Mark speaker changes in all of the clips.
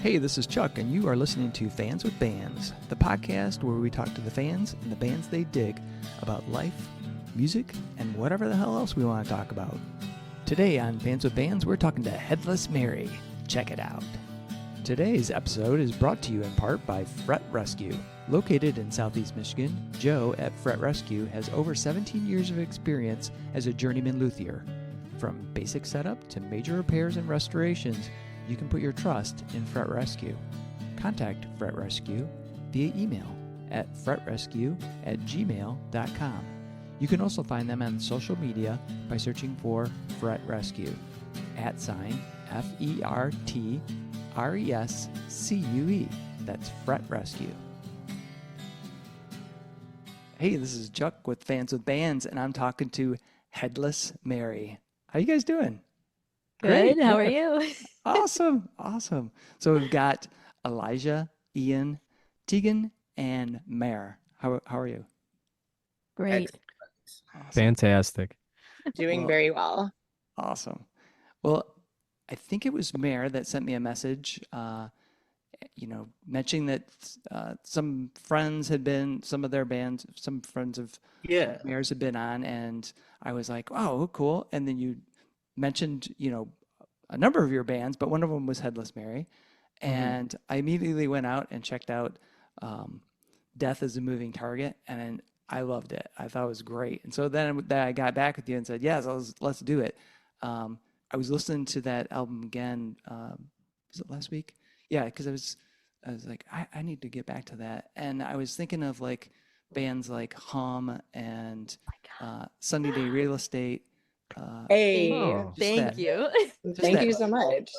Speaker 1: Hey, this is Chuck, and you are listening to Fans with Bands, the podcast where we talk to the fans and the bands they dig about life, music, and whatever the hell else we want to talk about. Today on Fans with Bands, we're talking to Headless Mary. Check it out. Today's episode is brought to you in part by Fret Rescue. Located in Southeast Michigan, Joe at Fret Rescue has over 17 years of experience as a journeyman luthier. From basic setup to major repairs and restorations, you can put your trust in Fret Rescue. Contact Fret Rescue via email at fretrescue@gmail.com. You can also find them on social media by searching for Fret Rescue, @FERTRESCUE. That's Fret Rescue. Hey, this is Chuck with Fans with Bands, and I'm talking to Headless Mary. How you guys doing?
Speaker 2: Good. How are you?
Speaker 1: Awesome. So we've got Elijah, Ian, Tegan, and Mare. How are you?
Speaker 2: Great.
Speaker 1: Awesome.
Speaker 3: Fantastic.
Speaker 4: Doing very well.
Speaker 1: Awesome. Well, I think it was Mare that sent me a message, mentioning that some friends had been, some of their bands, some friends of Mare's had been on, and I was like, oh, cool. And then you mentioned, a number of your bands, but one of them was Headless Mary. And I immediately went out and checked out Death is a Moving Target, and I loved it. I thought it was great. And so then I got back with you and said, yes, let's do it. I was listening to that album again, was it last week? Yeah, because I was like, I need to get back to that. And I was thinking of like bands like Hum and Sunny Day Real Estate.
Speaker 2: Thank you.
Speaker 4: Thank you so much.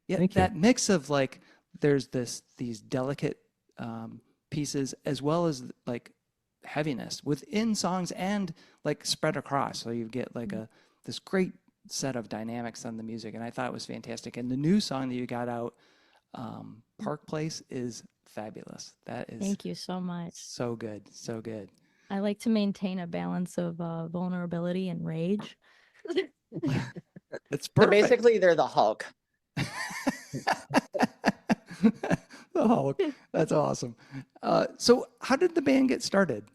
Speaker 1: Yeah, that mix of like, there's these delicate pieces as well as like heaviness within songs and like spread across. So you get like this great set of dynamics on the music, and I thought it was fantastic. And the new song that you got out, Park Place, is fabulous. That is.
Speaker 2: Thank you so much.
Speaker 1: So good.
Speaker 2: I like to maintain a balance of vulnerability and rage.
Speaker 1: It's perfect.
Speaker 4: So basically, they're the Hulk.
Speaker 1: The Hulk. That's awesome. So how did the band get started?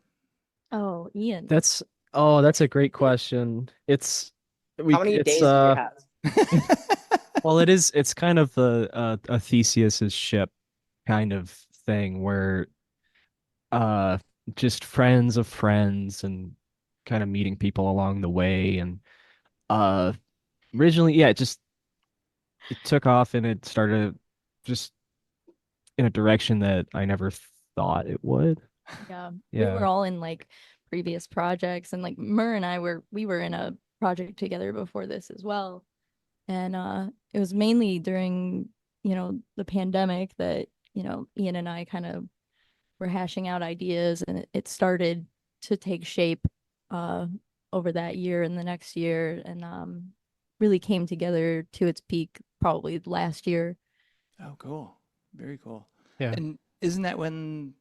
Speaker 2: Oh, Ian.
Speaker 3: That's a great question.
Speaker 4: How many days do you have?
Speaker 3: Well, it's kind of a Theseus's ship kind of thing where just friends of friends and kind of meeting people along the way. And originally, it took off and it started just in a direction that I never thought it would.
Speaker 2: Yeah. We were all in like previous projects, and like Mur and we were in a project together before this as well. And it was mainly during, the pandemic that, Ian and I kind of were hashing out ideas, and it started to take shape over that year and the next year, and really came together to its peak probably last year.
Speaker 1: Oh, cool. Very cool.
Speaker 3: Yeah.
Speaker 1: And isn't that when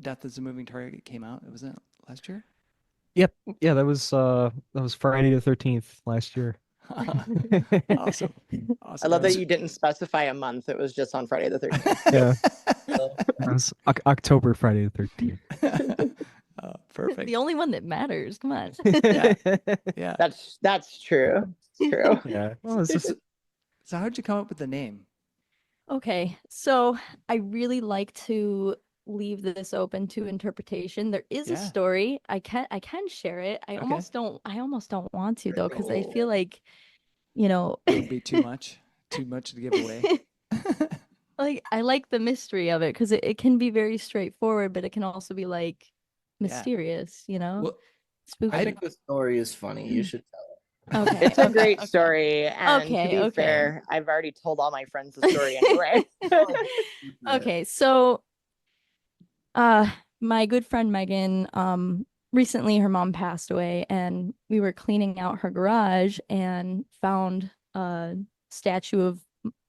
Speaker 1: Death is a Moving Target came out? Was that last year?
Speaker 3: Yep. Yeah, that was Friday the 13th last year.
Speaker 1: Awesome.
Speaker 4: I love that you didn't specify a month. It was just on Friday the 13th.
Speaker 3: Yeah. It was October Friday the 13th.
Speaker 1: Perfect.
Speaker 2: The only one that matters. Come on.
Speaker 1: Yeah.
Speaker 4: That's true. True.
Speaker 3: Yeah. Well,
Speaker 1: So how'd you come up with the name?
Speaker 2: Okay, so I really like to leave this open to interpretation. There is a story. I can share it. I almost don't want to though, because I feel like,
Speaker 1: It would be too much to give away.
Speaker 2: like I like the mystery of it because it can be very straightforward, but it can also be like mysterious,
Speaker 1: Well,
Speaker 2: spooky.
Speaker 5: I think the story is funny. You should tell it.
Speaker 2: Okay,
Speaker 4: It's a great story. And to be
Speaker 2: Okay.
Speaker 4: fair, I've already told all my friends the story anyway.
Speaker 2: Okay, so my good friend Megan, recently her mom passed away, and we were cleaning out her garage and found a statue of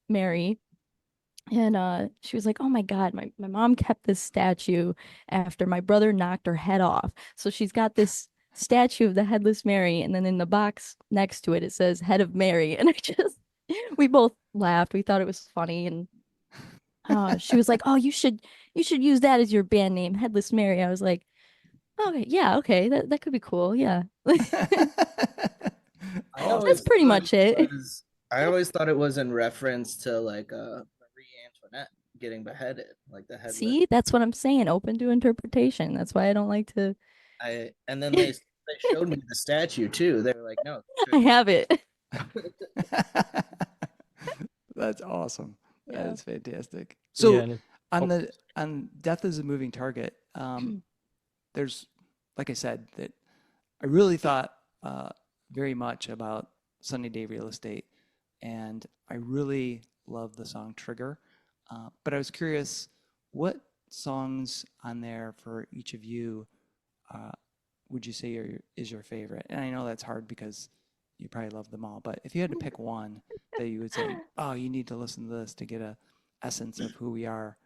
Speaker 2: Mary. And she was like, oh my God, my mom kept this statue after my brother knocked her head off. So she's got this statue of the Headless Mary, and then in the box next to it, it says Head of Mary. And We both laughed. We thought it was funny, and she was like, "Oh, you should use that as your band name, Headless Mary." I was like, "Okay, yeah, okay, that could be cool, yeah."
Speaker 5: I
Speaker 2: That's
Speaker 5: always
Speaker 2: pretty
Speaker 5: thought
Speaker 2: much it.
Speaker 5: I always thought it was in reference to like Marie Antoinette getting beheaded, like the headless.
Speaker 2: See, that's what I'm saying. Open to interpretation. That's why I don't like to.
Speaker 5: And then they showed me the statue too. They were like, no,
Speaker 2: I have it.
Speaker 1: That's awesome. That
Speaker 2: Yeah.
Speaker 1: is fantastic.
Speaker 3: Yeah,
Speaker 1: So
Speaker 3: and
Speaker 1: on Death is a Moving Target, there's, like I said, that I really thought very much about Sunny Day Real Estate, and I really love the song Trigger. But I was curious, what songs on there for each of you uh, would you say is your favorite? And I know that's hard because you probably love them all, but if you had to pick one that you would say, oh, you need to listen to this to get a essence of who we are,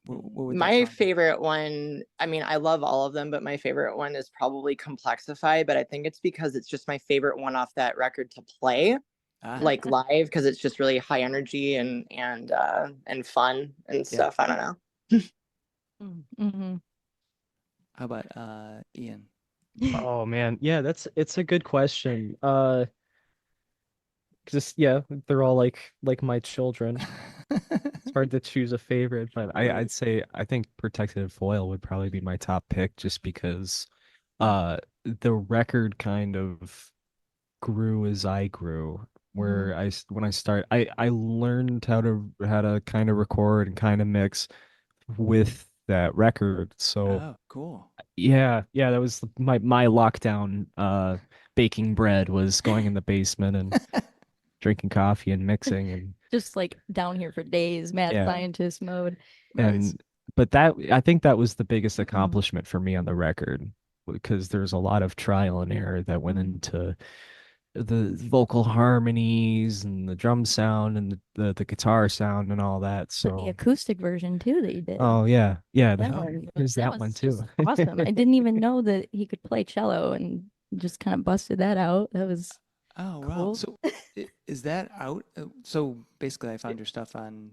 Speaker 1: what would that
Speaker 4: My
Speaker 1: song be?
Speaker 4: favorite one, I mean, I love all of them, but my favorite one is probably Complexify, but I think it's because it's just my favorite one off that record to play
Speaker 1: Ah,
Speaker 4: like live because it's just really high energy and fun and
Speaker 1: yeah.
Speaker 4: stuff. I don't know.
Speaker 2: Mm-hmm.
Speaker 1: How about Ian?
Speaker 3: oh man, yeah, it's a good question. 'Cause yeah, they're all like my children. It's hard to choose a favorite, but
Speaker 1: Right.
Speaker 3: I'd say I think Protected Foil would probably be my top pick just because the record kind of grew as I grew. Where when I start I learned how to kind of record and kind of mix with that record. So
Speaker 1: Oh, cool.
Speaker 3: yeah, that was my lockdown baking bread was going in the basement and drinking coffee and mixing and
Speaker 2: Just like down here for days, mad
Speaker 3: yeah.
Speaker 2: scientist mode.
Speaker 1: Nice.
Speaker 3: And but that I think that was the biggest accomplishment for me on the record because there's a lot of trial and error that went into the vocal harmonies and the drum sound and the guitar sound and all that.
Speaker 2: The
Speaker 3: So
Speaker 2: acoustic version too that you did.
Speaker 3: oh yeah,
Speaker 2: That
Speaker 1: Oh,
Speaker 2: one,
Speaker 3: there's
Speaker 2: that
Speaker 3: that one
Speaker 2: was
Speaker 3: too.
Speaker 2: just awesome. I didn't even know that he could play cello and just kind of busted that out. That was
Speaker 1: oh, wow.
Speaker 2: cool.
Speaker 1: So is that out? So basically, I found your stuff on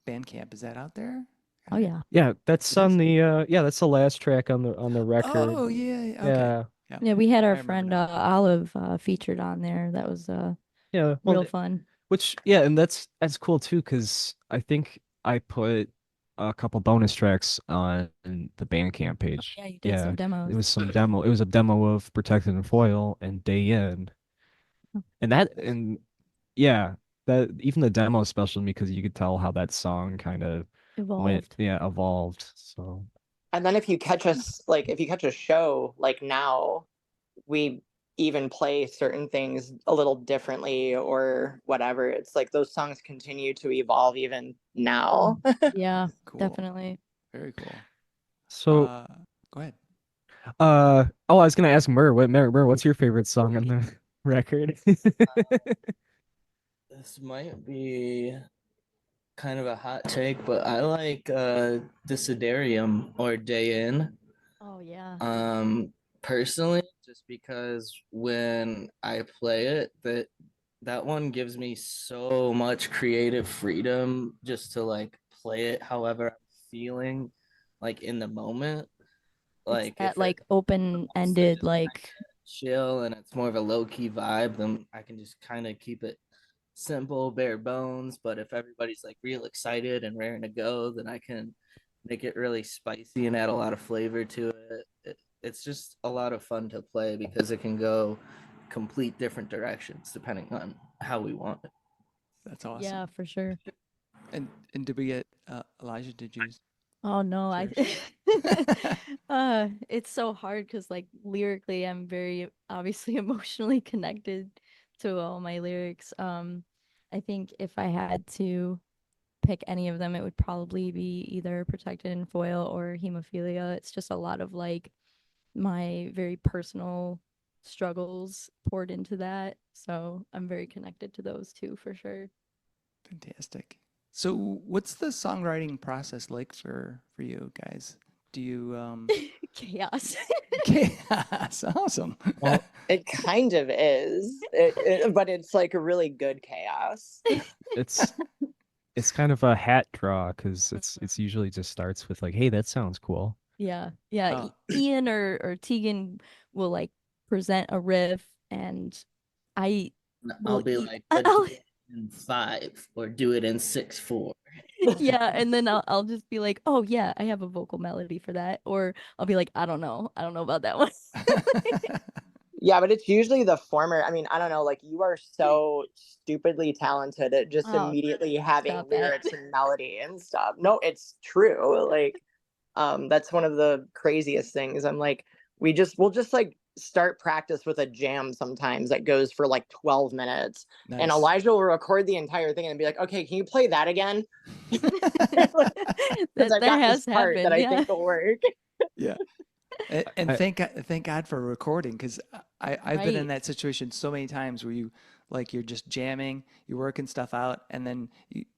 Speaker 1: Bandcamp. Is that out there?
Speaker 2: Oh yeah.
Speaker 3: Yeah, that's
Speaker 1: It
Speaker 3: on
Speaker 1: is?
Speaker 3: the that's the last track on the record.
Speaker 1: Oh, yeah. Okay.
Speaker 3: Yeah.
Speaker 1: Yeah,
Speaker 2: Yeah, we had
Speaker 1: I
Speaker 2: our
Speaker 1: remember
Speaker 2: friend
Speaker 1: now.
Speaker 2: Olive featured on there. That was
Speaker 3: Yeah. Well,
Speaker 2: real fun.
Speaker 3: which yeah, and that's cool too because I think I put a couple bonus tracks on the Bandcamp page.
Speaker 2: Yeah, you did
Speaker 3: Yeah,
Speaker 2: some demos.
Speaker 3: it was some demo. It was a demo of Protected and Foil and Day In, and yeah, that even the demo is special to me because you could tell how that song kind of
Speaker 2: Evolved.
Speaker 3: evolved. So
Speaker 4: And then if you catch a show like now, we even play certain things a little differently or whatever. It's like those songs continue to evolve even now.
Speaker 2: Yeah,
Speaker 1: Cool.
Speaker 2: definitely.
Speaker 1: Very cool.
Speaker 3: so
Speaker 1: Go ahead.
Speaker 3: oh, I was gonna ask Mur, what's your favorite song on the record?
Speaker 5: This might be kind of a hot take, but I like Desiderium or Day In.
Speaker 2: Oh yeah.
Speaker 5: Personally, just because when I play it, that one gives me so much creative freedom just to like play it however I'm feeling, like in the moment.
Speaker 2: It's
Speaker 5: Like
Speaker 2: that
Speaker 5: if it
Speaker 2: like
Speaker 5: wants to
Speaker 2: open-ended
Speaker 5: just
Speaker 2: like
Speaker 5: chill and it's more of a low key vibe, then I can just kind of keep it simple, bare bones. But if everybody's like real excited and raring to go, then I can make it really spicy and add a lot of flavor to it's just a lot of fun to play because it can go complete different directions depending on how we want it.
Speaker 1: That's awesome.
Speaker 2: yeah, for sure.
Speaker 1: And did we get Elijah? Did you?
Speaker 2: Oh no, I
Speaker 1: Yours?
Speaker 2: it's so hard because like lyrically I'm very obviously emotionally connected to all my lyrics. I think if I had to pick any of them, it would probably be either Protected in Foil or Hemophilia. It's just a lot of like my very personal struggles poured into that. So I'm very connected to those two for sure.
Speaker 1: Fantastic. So, what's the songwriting process like for you guys? Do you
Speaker 2: Chaos.
Speaker 1: Chaos. Awesome.
Speaker 3: Well,
Speaker 4: It kind of is, but it's like a really good chaos.
Speaker 3: it's it's kind of a hat draw because it's usually just starts with like, hey, that sounds cool.
Speaker 2: Yeah. Yeah.
Speaker 1: Oh.
Speaker 2: Ian or Tegan will like present a riff and I
Speaker 5: I'll
Speaker 2: will
Speaker 5: be
Speaker 2: eat
Speaker 5: like, but do it in 5 or do it in 6/4.
Speaker 2: yeah, and then I'll just be like, "Oh yeah, I have a vocal melody for that." Or I'll be like, "I don't know. I don't know about that one."
Speaker 4: Yeah, but it's usually the former. I mean, I don't know, like you are so stupidly talented at just
Speaker 2: Oh,
Speaker 4: immediately having
Speaker 2: stop that.
Speaker 4: lyrics and melody and stuff. No, it's true. Like, that's one of the craziest things. I'm like, we'll just like start practice with a jam sometimes that goes for like 12 minutes. And
Speaker 1: Nice.
Speaker 4: Elijah will record the entire thing and be like, okay, can you play that again? Because I've
Speaker 2: That
Speaker 4: got this
Speaker 2: has
Speaker 4: part that
Speaker 2: happened,
Speaker 4: I
Speaker 2: yeah.
Speaker 4: think will work.
Speaker 1: Yeah. And
Speaker 3: I-
Speaker 1: thank God for recording because I've been in
Speaker 2: Right.
Speaker 1: that situation so many times where you like you're just jamming, you're working stuff out, and then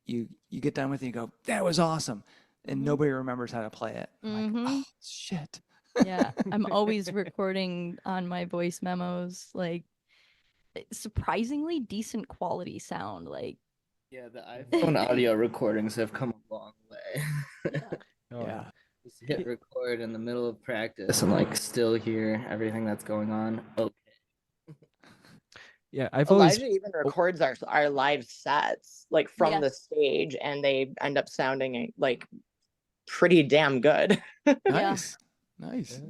Speaker 1: you get done with it, and you go, that was awesome, and
Speaker 2: Mhm.
Speaker 1: nobody remembers how to play it. I'm like,
Speaker 2: Mhm.
Speaker 1: oh shit.
Speaker 2: Yeah, I'm always recording on my voice memos, like surprisingly decent quality sound. Like,
Speaker 5: Yeah, the iPhone audio recordings have come a long way.
Speaker 2: yeah.
Speaker 3: Oh,
Speaker 1: Yeah.
Speaker 5: Just hit record in the middle of practice and like still hear everything that's going on. Okay.
Speaker 3: yeah, I've always
Speaker 4: Elijah even
Speaker 3: oh,
Speaker 4: records our live sets like from
Speaker 2: Yeah.
Speaker 4: the stage, and they end up sounding like pretty damn good.
Speaker 2: Yeah.
Speaker 1: Nice. Nice.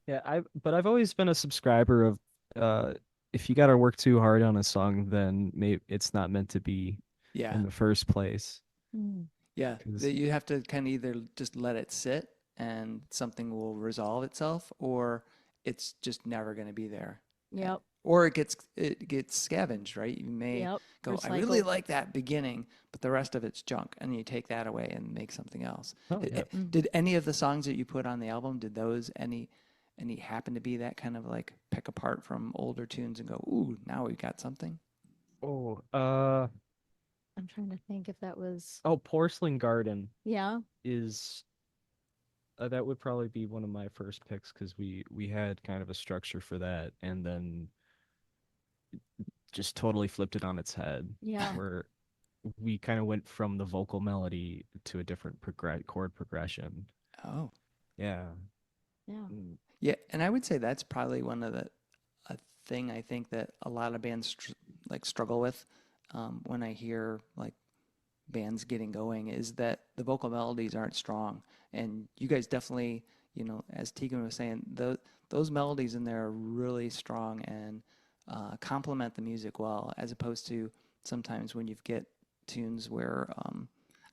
Speaker 3: yeah. Yeah, but I've always been a subscriber of if you got to work too hard on a song, then maybe it's not meant to be
Speaker 1: Yeah.
Speaker 3: in the first place.
Speaker 2: Mm.
Speaker 1: Yeah.
Speaker 3: 'Cause-
Speaker 1: That you have to kind of either just let it sit and something will resolve itself, or it's just never going to be there.
Speaker 2: Yep.
Speaker 1: Or it gets scavenged, right? You may
Speaker 2: Yep.
Speaker 1: go, I really
Speaker 2: Recycled.
Speaker 1: like that beginning, but the rest of it's junk, and you take that away and make something else.
Speaker 3: Oh yeah.
Speaker 1: Did any of the songs that you put on the album, did those any happen to be that kind of like pick apart from older tunes and go, ooh, now we got something?
Speaker 3: Oh,
Speaker 2: I'm trying to think if that was,
Speaker 3: Porcelain Garden
Speaker 2: yeah.
Speaker 3: is that would probably be one of my first picks because we had kind of a structure for that, and then just totally flipped it on its head,
Speaker 2: Yeah.
Speaker 3: where we kind of went from the vocal melody to a different chord progression.
Speaker 1: Oh,
Speaker 3: Yeah.
Speaker 2: Yeah.
Speaker 3: Mm.
Speaker 1: yeah. And I would say that's probably one of the a thing I think that a lot of bands like struggle with when I hear like bands getting going is that the vocal melodies aren't strong. And you guys definitely, as Tegan was saying, those melodies in there are really strong and complement the music well, as opposed to sometimes when you get tunes where,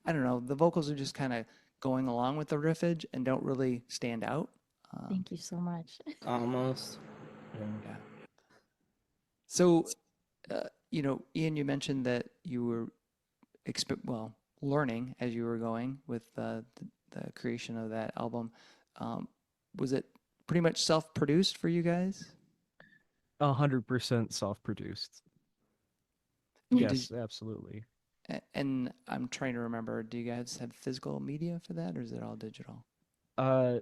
Speaker 1: I don't know, the vocals are just kind of going along with the riffage and don't really stand out.
Speaker 2: Thank you so much.
Speaker 5: Almost. Yeah.
Speaker 1: Yeah. So, Ian, you mentioned that you were learning as you were going with the creation of that album. Um, was it pretty much self-produced for you guys?
Speaker 3: 100% self-produced.
Speaker 1: Did,
Speaker 3: Yes, absolutely.
Speaker 1: and I'm trying to remember, do you guys have physical media for that, or is it all digital?
Speaker 3: Uh,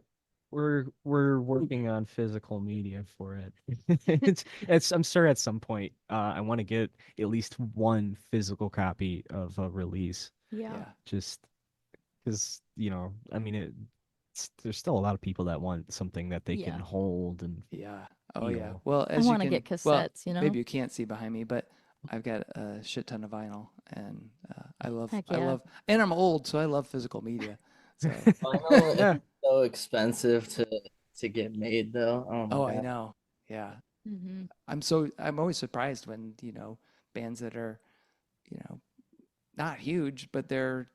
Speaker 3: we're working on physical media for it. I'm sure at some point I want to get at least one physical copy of a release,
Speaker 2: Yeah.
Speaker 1: Yeah.
Speaker 3: just because I mean there's still a lot of people that want something that they can
Speaker 2: Yeah.
Speaker 3: hold and
Speaker 1: Yeah. Oh yeah.
Speaker 3: feel.
Speaker 1: Well,
Speaker 2: I
Speaker 1: as you
Speaker 2: want to
Speaker 1: can,
Speaker 2: get
Speaker 1: well,
Speaker 2: cassettes, you know?
Speaker 1: maybe you can't see behind me, but I've got a shit ton of vinyl, and
Speaker 2: Heck
Speaker 1: I
Speaker 2: yeah.
Speaker 1: love, and I'm old, so I love physical media. So,
Speaker 5: Vinyl is
Speaker 3: Yeah.
Speaker 5: so expensive to get made though. Oh my
Speaker 1: oh, I
Speaker 5: god.
Speaker 1: know. Yeah.
Speaker 2: Mm-hmm.
Speaker 1: I'm always surprised when, bands that are, you know, not huge, but they're,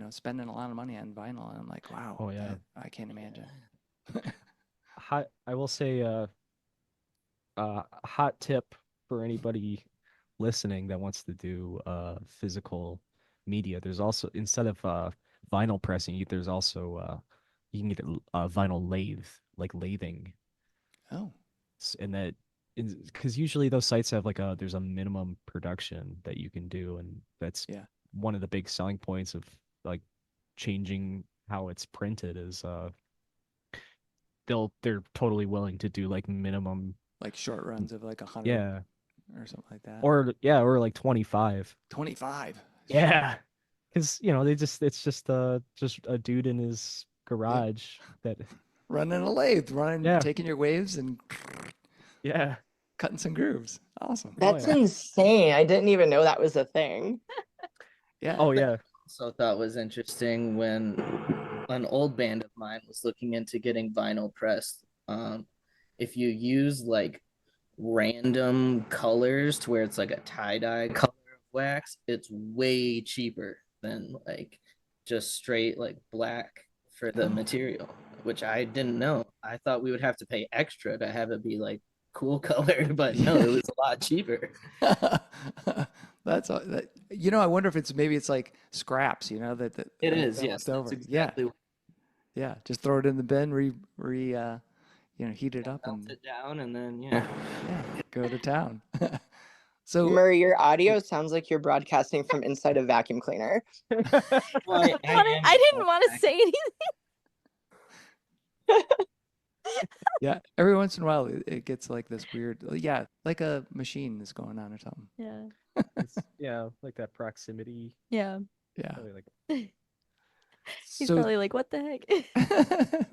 Speaker 1: spending a lot of money on vinyl. And I'm like, wow,
Speaker 3: Oh yeah.
Speaker 1: I can't imagine.
Speaker 3: I will say hot tip for anybody listening that wants to do physical media. There's also, instead of vinyl pressing, there's also you can get a vinyl lathe, like lathing.
Speaker 1: Oh,
Speaker 3: And that, because usually those sites have like there's a minimum production that you can do, and that's
Speaker 1: yeah.
Speaker 3: one of the big selling points of like changing how it's printed is they're totally willing to do like minimum.
Speaker 1: Like short runs of like 100
Speaker 3: Yeah.
Speaker 1: or something like that.
Speaker 3: Or like 25.
Speaker 1: 25.
Speaker 3: Yeah. Because it's just a dude in his garage that.
Speaker 1: Running a lathe,
Speaker 3: Yeah.
Speaker 1: taking your waves and
Speaker 3: Yeah.
Speaker 1: cutting some grooves. Awesome.
Speaker 4: That's
Speaker 3: yeah.
Speaker 4: insane. I didn't even know that was a thing.
Speaker 1: Yeah.
Speaker 3: Oh yeah.
Speaker 5: Also thought was interesting when an old band of mine was looking into getting vinyl pressed. If you use like random colors to where it's like a tie-dye color of wax, it's way cheaper than like just straight like black for the material, which I didn't know. I thought we would have to pay extra to have it be like cool color, but no, it was a lot cheaper.
Speaker 1: That's all, I wonder if maybe it's like scraps, that
Speaker 5: It
Speaker 1: like
Speaker 5: is,
Speaker 1: that
Speaker 5: yes,
Speaker 1: left over.
Speaker 5: that's exactly what
Speaker 1: Yeah. Just throw it in the bin, heat it up
Speaker 5: melt
Speaker 1: and
Speaker 5: it down, and then yeah.
Speaker 1: go to town. So
Speaker 4: Murray, your audio sounds like you're broadcasting from inside a vacuum cleaner.
Speaker 5: Well,
Speaker 2: I didn't want to say anything.
Speaker 1: yeah, every once in a while it gets like this weird, like a machine is going on or something.
Speaker 2: Yeah.
Speaker 3: Like that proximity.
Speaker 2: Yeah.
Speaker 1: Yeah.
Speaker 3: Probably like.
Speaker 2: He's
Speaker 1: So
Speaker 2: probably like, what the heck?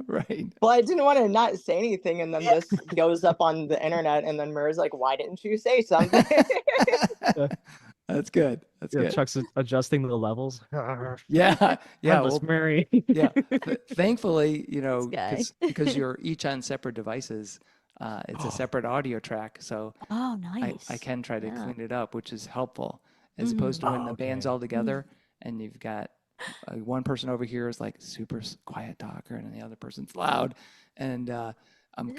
Speaker 1: right.
Speaker 4: Well, I didn't want to not say anything, and then this goes up on the internet, and then Murray's like, "Why didn't you say something?"
Speaker 1: That's good. That's good.
Speaker 3: Chuck's adjusting the levels.
Speaker 1: Yeah.
Speaker 3: Headless Mary.
Speaker 1: Yeah. Thankfully,
Speaker 2: This guy.
Speaker 1: because you're each on separate devices, it's a separate audio track. So
Speaker 2: Oh, nice.
Speaker 1: I can try to
Speaker 2: Yeah.
Speaker 1: clean it up, which is helpful, as opposed to when the band's all together and you've got one person over here is like super quiet talker and the other person's loud. And I'm,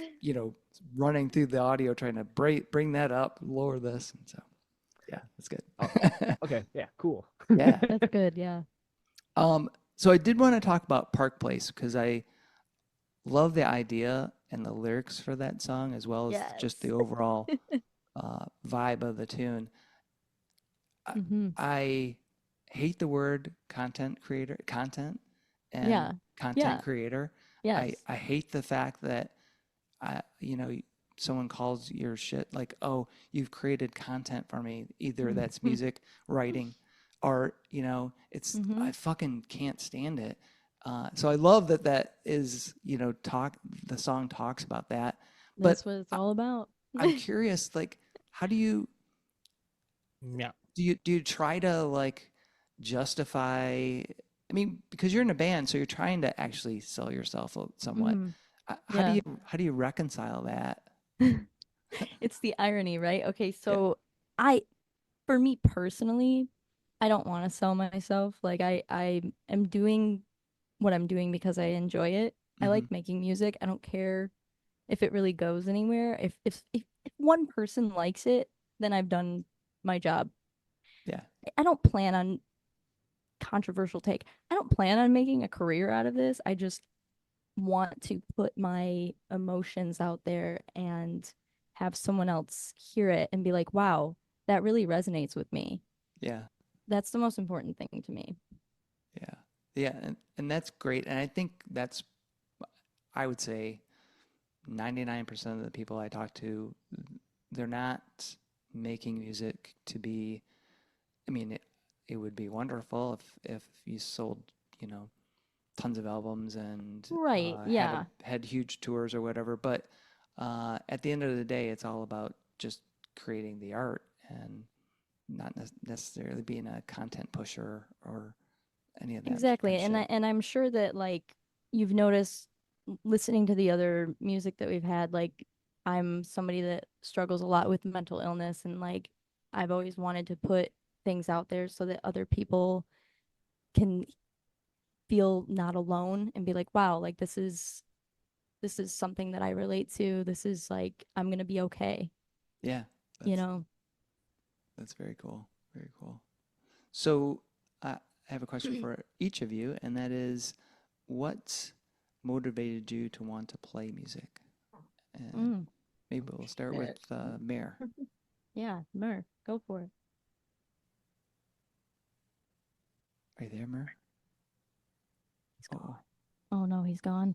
Speaker 1: running through the audio trying to bring that up, lower this. And so, yeah, that's good.
Speaker 3: Okay. Yeah. Cool.
Speaker 1: Yeah.
Speaker 2: That's good. Yeah.
Speaker 1: So I did want to talk about Park Place because I love the idea and the lyrics for that song, as well as just the
Speaker 2: Yes.
Speaker 1: overall vibe of the tune. I hate the word content and
Speaker 2: Yeah.
Speaker 1: content
Speaker 2: Yeah.
Speaker 1: creator.
Speaker 2: Yes.
Speaker 1: I hate the fact that someone calls your shit like, oh, you've created content for me. Either that's music, writing, art, it's, I fucking can't stand it. So I love that is, the song talks about that.
Speaker 2: That's what it's all about.
Speaker 1: I'm curious, like, how do you try to like justify, I mean, because you're in a band, so you're trying to actually sell yourself somewhat. How do you reconcile that?
Speaker 2: It's the irony, right? Okay, so for me personally, I don't want to sell myself. Like I am doing what I'm doing because I enjoy it. I like making music. I don't care if it really goes anywhere. If one person likes it, then I've done my job.
Speaker 1: Yeah.
Speaker 2: I don't plan on controversial take. I don't plan on making a career out of this. I just want to put my emotions out there and have someone else hear it and be like, wow, that really resonates with me.
Speaker 1: Yeah.
Speaker 2: That's the most important thing to me.
Speaker 1: Yeah. Yeah. And that's great. And I think I would say 99% of the people I talk to, they're not making music to be, I mean, it would be wonderful if you sold, tons of albums and
Speaker 2: Right. Yeah.
Speaker 1: had huge tours or whatever. But at the end of the day, it's all about just creating the art and not necessarily being a content pusher or any of that.
Speaker 2: Exactly. And I'm sure that like you've noticed listening to the other music that we've had, like I'm somebody that struggles a lot with mental illness, and like I've always wanted to put things out there so that other people can feel not alone and be like, wow, like this is something that I relate to. This is like I'm gonna be okay.
Speaker 1: Yeah.
Speaker 2: That's
Speaker 1: very cool. Very cool. So I have a question for each of you, and that is, what motivated you to want to play music? And maybe we'll start with Mare.
Speaker 2: Yeah, Mer, go for it.
Speaker 1: Are you there, Mare?
Speaker 2: He's gone. Oh no, he's gone.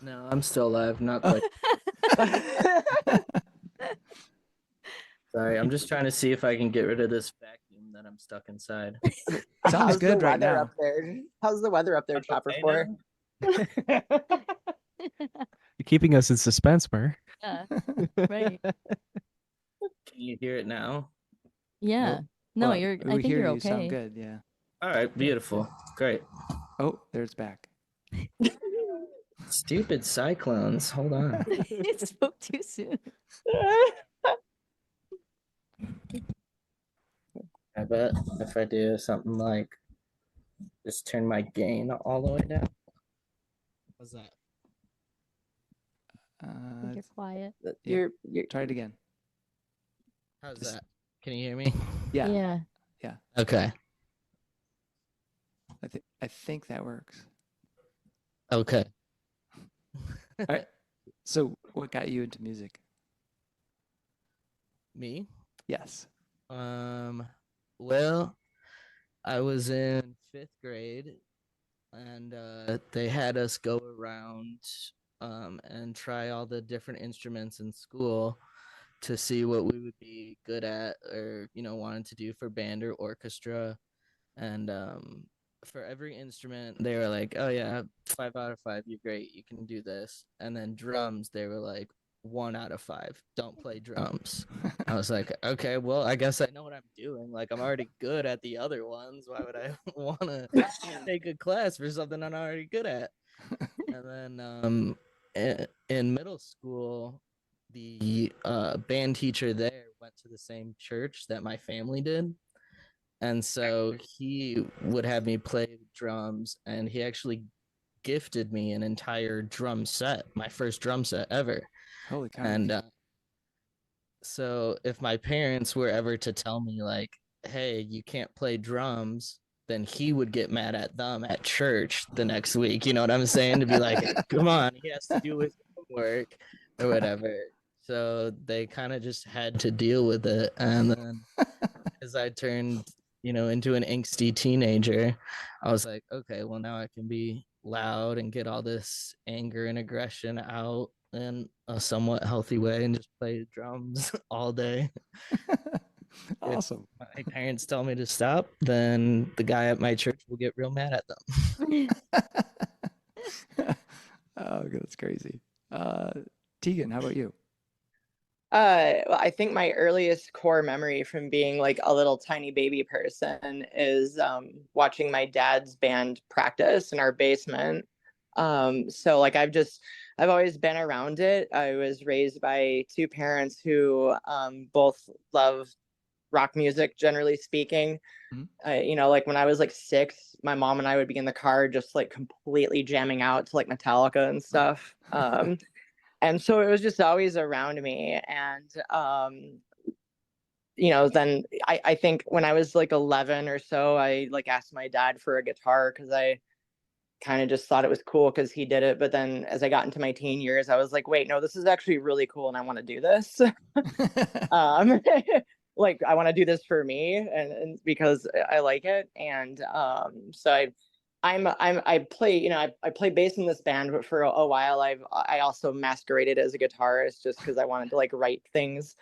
Speaker 5: No, I'm still alive. Not quite. Sorry, I'm just trying to see if I can get rid of this vacuum that I'm stuck inside.
Speaker 1: Sounds
Speaker 4: How's
Speaker 1: good
Speaker 4: the
Speaker 1: right
Speaker 4: weather
Speaker 1: now.
Speaker 4: up there? How's the weather up there, Chopper
Speaker 5: Okay
Speaker 4: 4?
Speaker 5: now?
Speaker 3: You're keeping us in suspense, Mer.
Speaker 2: Yeah, right.
Speaker 5: Can you hear it now?
Speaker 2: Yeah.
Speaker 1: Nope.
Speaker 2: No,
Speaker 1: Well,
Speaker 2: I
Speaker 1: we
Speaker 2: think
Speaker 1: hear
Speaker 2: you're
Speaker 1: you sound
Speaker 2: okay.
Speaker 1: good. Yeah.
Speaker 5: All right, beautiful. Great.
Speaker 1: Oh, there's back.
Speaker 5: Stupid cyclones. Hold on.
Speaker 2: It spoke too soon.
Speaker 5: I bet if I do something like just turn my gain all the way down. What's that?
Speaker 2: I think you're quiet.
Speaker 4: You're
Speaker 1: Try it again.
Speaker 5: How's
Speaker 1: Just-
Speaker 5: that? Can you hear me?
Speaker 1: Yeah.
Speaker 2: Yeah.
Speaker 5: Okay.
Speaker 1: I think that works.
Speaker 5: Okay.
Speaker 1: All right. So, what got you into music?
Speaker 5: Me?
Speaker 1: Yes.
Speaker 5: Well, I was in 5th grade and they had us go around and try all the different instruments in school to see what we would be good at or wanted to do for band or orchestra. And for every instrument they were like, oh yeah, 5 out of 5, you're great, you can do this. And then drums, they were like, 1 out of 5, don't play drums. I was like, okay, well, I guess I know what I'm doing. Like, I'm already good at the other ones. Why would I want to take a class for something I'm already good at? And then in middle school, the band teacher there went to the same church that my family did. And so he would have me play drums, and he actually gifted me an entire drum set, my first drum set ever.
Speaker 1: Holy cow.
Speaker 5: And so if my parents were ever to tell me like, hey, you can't play drums, then he would get mad at them at church the next week. You know what I'm saying? To be like, come on, he has to do his homework or whatever. So they kind of just had to deal with it. And then as I turned, into an angsty teenager, I was like, okay, well, now I can be loud and get all this anger and aggression out in a somewhat healthy way and just play drums all day.
Speaker 1: Awesome.
Speaker 5: If my parents tell me to stop, then the guy at my church will get real mad at them.
Speaker 1: Oh, that's crazy. Tegan, how about you?
Speaker 4: Well, I think my earliest core memory from being like a little tiny baby person is watching my dad's band practice in our basement. So like I've always been around it. I was raised by 2 parents who both love rock music, generally speaking. Like when I was like 6, my mom and I would be in the car just like completely jamming out to like Metallica and stuff. And so it was just always around me. And then I think when I was like 11 or so, I like asked my dad for a guitar because I kind of just thought it was cool because he did it. But then as I got into my teen years, I was like, wait, no, this is actually really cool and I want to do this. um like I want to do this for me and because I like it. And so I play, I play bass in this band, but for a while I also masqueraded as a guitarist just because I wanted to like write things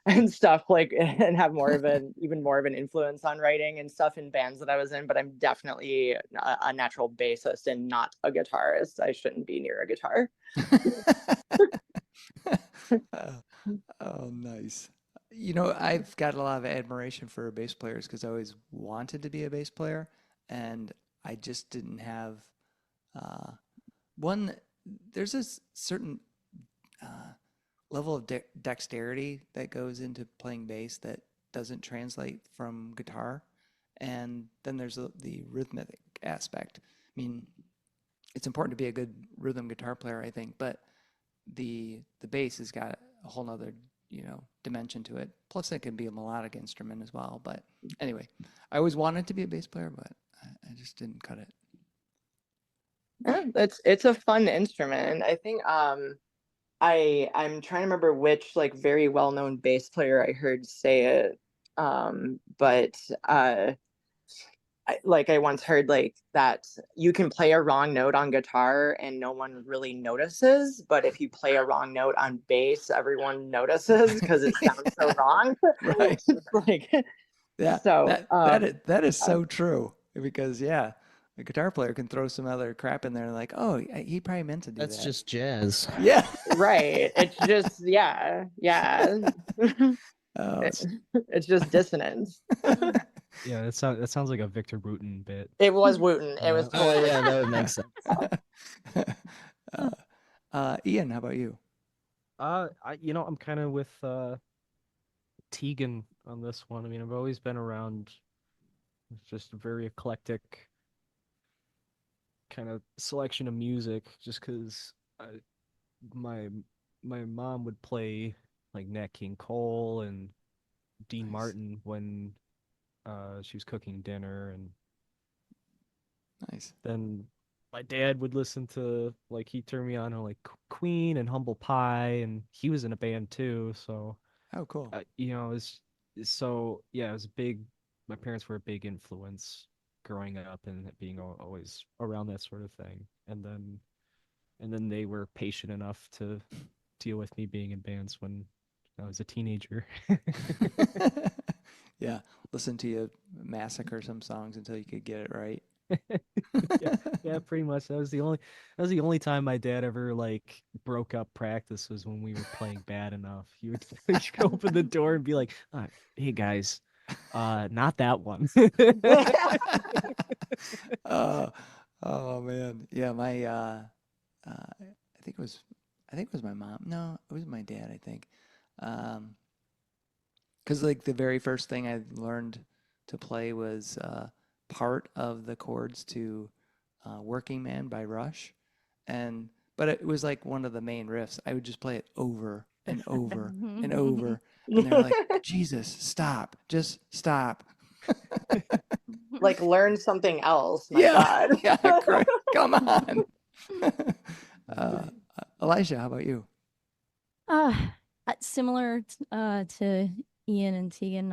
Speaker 4: and stuff like and have even more of an influence on writing and stuff in bands that I was in. But I'm definitely a natural bassist and not a guitarist. I shouldn't be near a guitar.
Speaker 1: Oh, nice. I've got a lot of admiration for bass players because I always wanted to be a bass player, and I just didn't have one. There's a certain level of dexterity that goes into playing bass that doesn't translate from guitar, and then there's the rhythmic aspect. I mean, it's important to be a good rhythm guitar player, I think, but the bass has got a whole nother dimension to it. Plus, it can be a melodic instrument as well. But anyway, I always wanted to be a bass player, but I just didn't cut it.
Speaker 4: It's a fun instrument. I think I'm trying to remember which like very well-known bass player I heard say it. But I once heard like that you can play a wrong note on guitar and no one really notices, but if you play a wrong note on bass, everyone notices because it sounds so wrong.
Speaker 1: Right.
Speaker 4: Like,
Speaker 1: Yeah.
Speaker 4: so
Speaker 1: That is so true because yeah, a guitar player can throw some other crap in there and like, oh, he probably meant to do
Speaker 5: That's
Speaker 1: that.
Speaker 5: just jazz.
Speaker 1: Yeah.
Speaker 4: right. It's just yeah.
Speaker 1: Oh,
Speaker 4: It's just dissonance.
Speaker 3: Yeah, that sounds like a Victor Wooten bit.
Speaker 4: It was Wooten. It was
Speaker 3: Yeah.
Speaker 5: Oh
Speaker 4: totally.
Speaker 5: yeah, that would make sense.
Speaker 1: Ian, how about you?
Speaker 3: I'm kind of with Tegan on this one. I mean, I've always been around just a very eclectic kind of selection of music, just because my my mom would play like Nat King Cole and Dean
Speaker 1: Nice.
Speaker 3: Martin when she was cooking dinner, and
Speaker 1: Nice.
Speaker 3: then my dad would listen to like he turned me on to like Queen and Humble Pie, and he was in a band too, so
Speaker 1: Oh, cool.
Speaker 3: so yeah, it was a big. My parents were a big influence growing up and being always around that sort of thing, and then they were patient enough to deal with me being in bands when I was a teenager.
Speaker 1: Yeah. Listen to you massacre some songs until you could get it right.
Speaker 3: Yeah, pretty much. That was the only time my dad ever like broke up practice was when we were playing bad enough. He would open the door and be like, "Hey guys, not that one."
Speaker 1: Oh, oh man. Yeah, I think it was my mom. No, it was my dad, I think. Um, 'Cause like the very first thing I learned to play was part of the chords to Working Man by Rush. But it was like one of the main riffs. I would just play it over and over and over. And they're like, Jesus, stop. Just stop.
Speaker 4: Like learn something else. My
Speaker 1: Yeah.
Speaker 4: God.
Speaker 1: Yeah, great. Come on. uh, Elijah, how about you?
Speaker 2: Uh, similar to Ian and Tegan,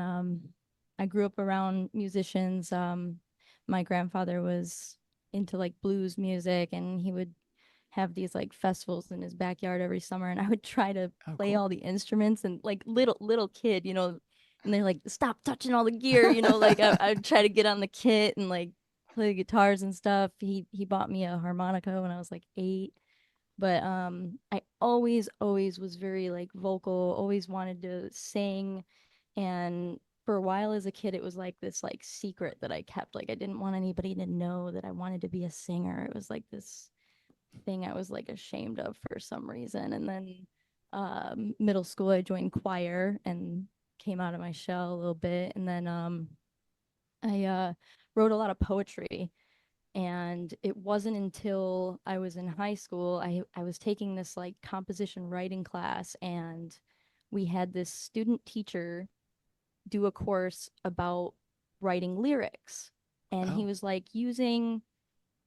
Speaker 2: I grew up around musicians. My grandfather was into like blues music, and he would have these like festivals in his backyard every summer, and I would try to
Speaker 1: Oh,
Speaker 2: play
Speaker 1: cool.
Speaker 2: all the instruments, and like little kid, and they're like, stop touching all the gear, like I'd try to get on the kit and like play the guitars and stuff. He bought me a harmonica when I was like 8. But I always was very like vocal, always wanted to sing. And for a while as a kid, it was like this like secret that I kept. Like I didn't want anybody to know that I wanted to be a singer. It was like this thing I was like ashamed of for some reason. And then middle school, I joined choir and came out of my shell a little bit. And then I wrote a lot of poetry. And it wasn't until I was in high school, I was taking this like composition writing class, and we had this student teacher do a course about writing lyrics. And he
Speaker 1: Oh,
Speaker 2: was like using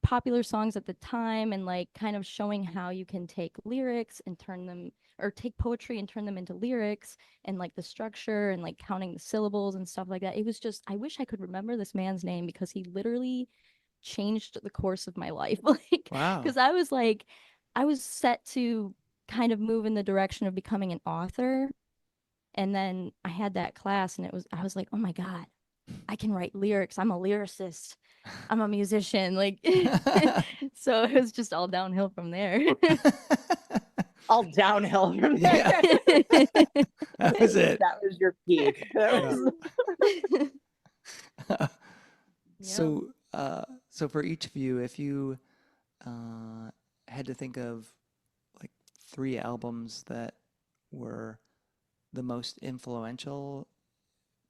Speaker 2: popular songs at the time and like kind of showing how you can take lyrics and turn them, or take poetry and turn them into lyrics, and like the structure and like counting the syllables and stuff like that. It was just, I wish I could remember this man's name because he literally changed the course of my life. Like,
Speaker 1: wow.
Speaker 2: because I was set to kind of move in the direction of becoming an author. And then I had that class, and I was like, oh my God, I can write lyrics. I'm a lyricist. I'm a musician. Like, so it was just all downhill from there.
Speaker 4: All downhill from
Speaker 1: Yeah.
Speaker 4: there.
Speaker 1: That was it.
Speaker 4: That was your peak.
Speaker 1: So, so for each of you, if you had to think of like 3 albums that were the most influential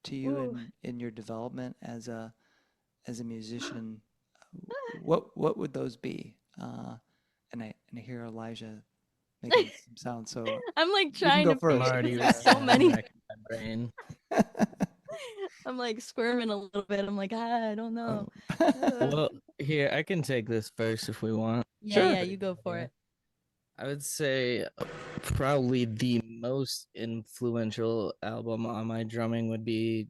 Speaker 1: to you
Speaker 2: Ooh.
Speaker 1: in your development as a musician, what would those be? And I hear Elijah making some sound, so
Speaker 2: I'm like
Speaker 1: you can
Speaker 2: trying
Speaker 1: go
Speaker 2: to
Speaker 1: first.
Speaker 5: I'm
Speaker 2: think
Speaker 5: already
Speaker 2: because there's so many.
Speaker 5: racking my brain.
Speaker 2: I'm like squirming a little bit. I'm like, I don't know.
Speaker 5: Well, here I can take this first if we want.
Speaker 2: Yeah, you go for it.
Speaker 5: I would say probably the most influential album on my drumming would be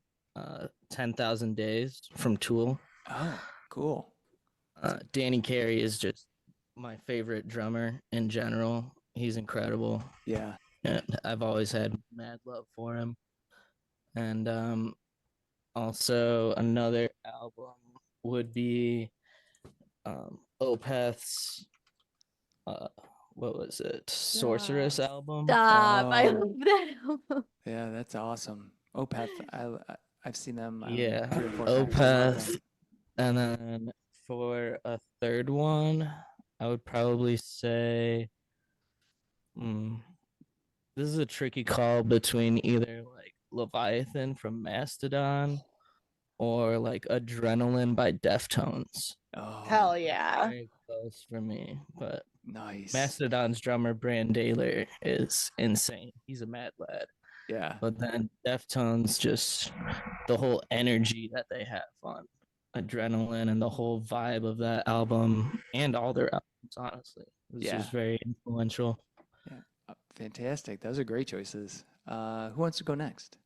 Speaker 5: 10,000 Days from Tool.
Speaker 1: Oh, cool.
Speaker 5: Danny Carey is just my favorite drummer in general. He's incredible.
Speaker 1: Yeah.
Speaker 5: And I've always had mad love for him. And also another album would be Opeth's what was it? Sorceress album.
Speaker 2: Stop. I
Speaker 1: Oh.
Speaker 2: love that album.
Speaker 1: Yeah, that's awesome. Opeth, I've seen them, I don't know,
Speaker 5: Yeah,
Speaker 1: 3 or 4 times. I love them.
Speaker 5: Opeth. And then for a third one, I would probably say, this is a tricky call between either like Leviathan from Mastodon or like Adrenaline by Deftones.
Speaker 1: Oh,
Speaker 4: Hell yeah.
Speaker 5: Very close for me, but
Speaker 1: nice.
Speaker 5: Mastodon's drummer Brandaler is insane. He's a mad lad.
Speaker 1: Yeah.
Speaker 5: But then Deftones, just the whole energy that they have on Adrenaline and the whole vibe of that album and all their albums, honestly, was
Speaker 1: Yeah.
Speaker 5: just very influential.
Speaker 1: Yeah. Fantastic. Those are great choices. Who wants to go next?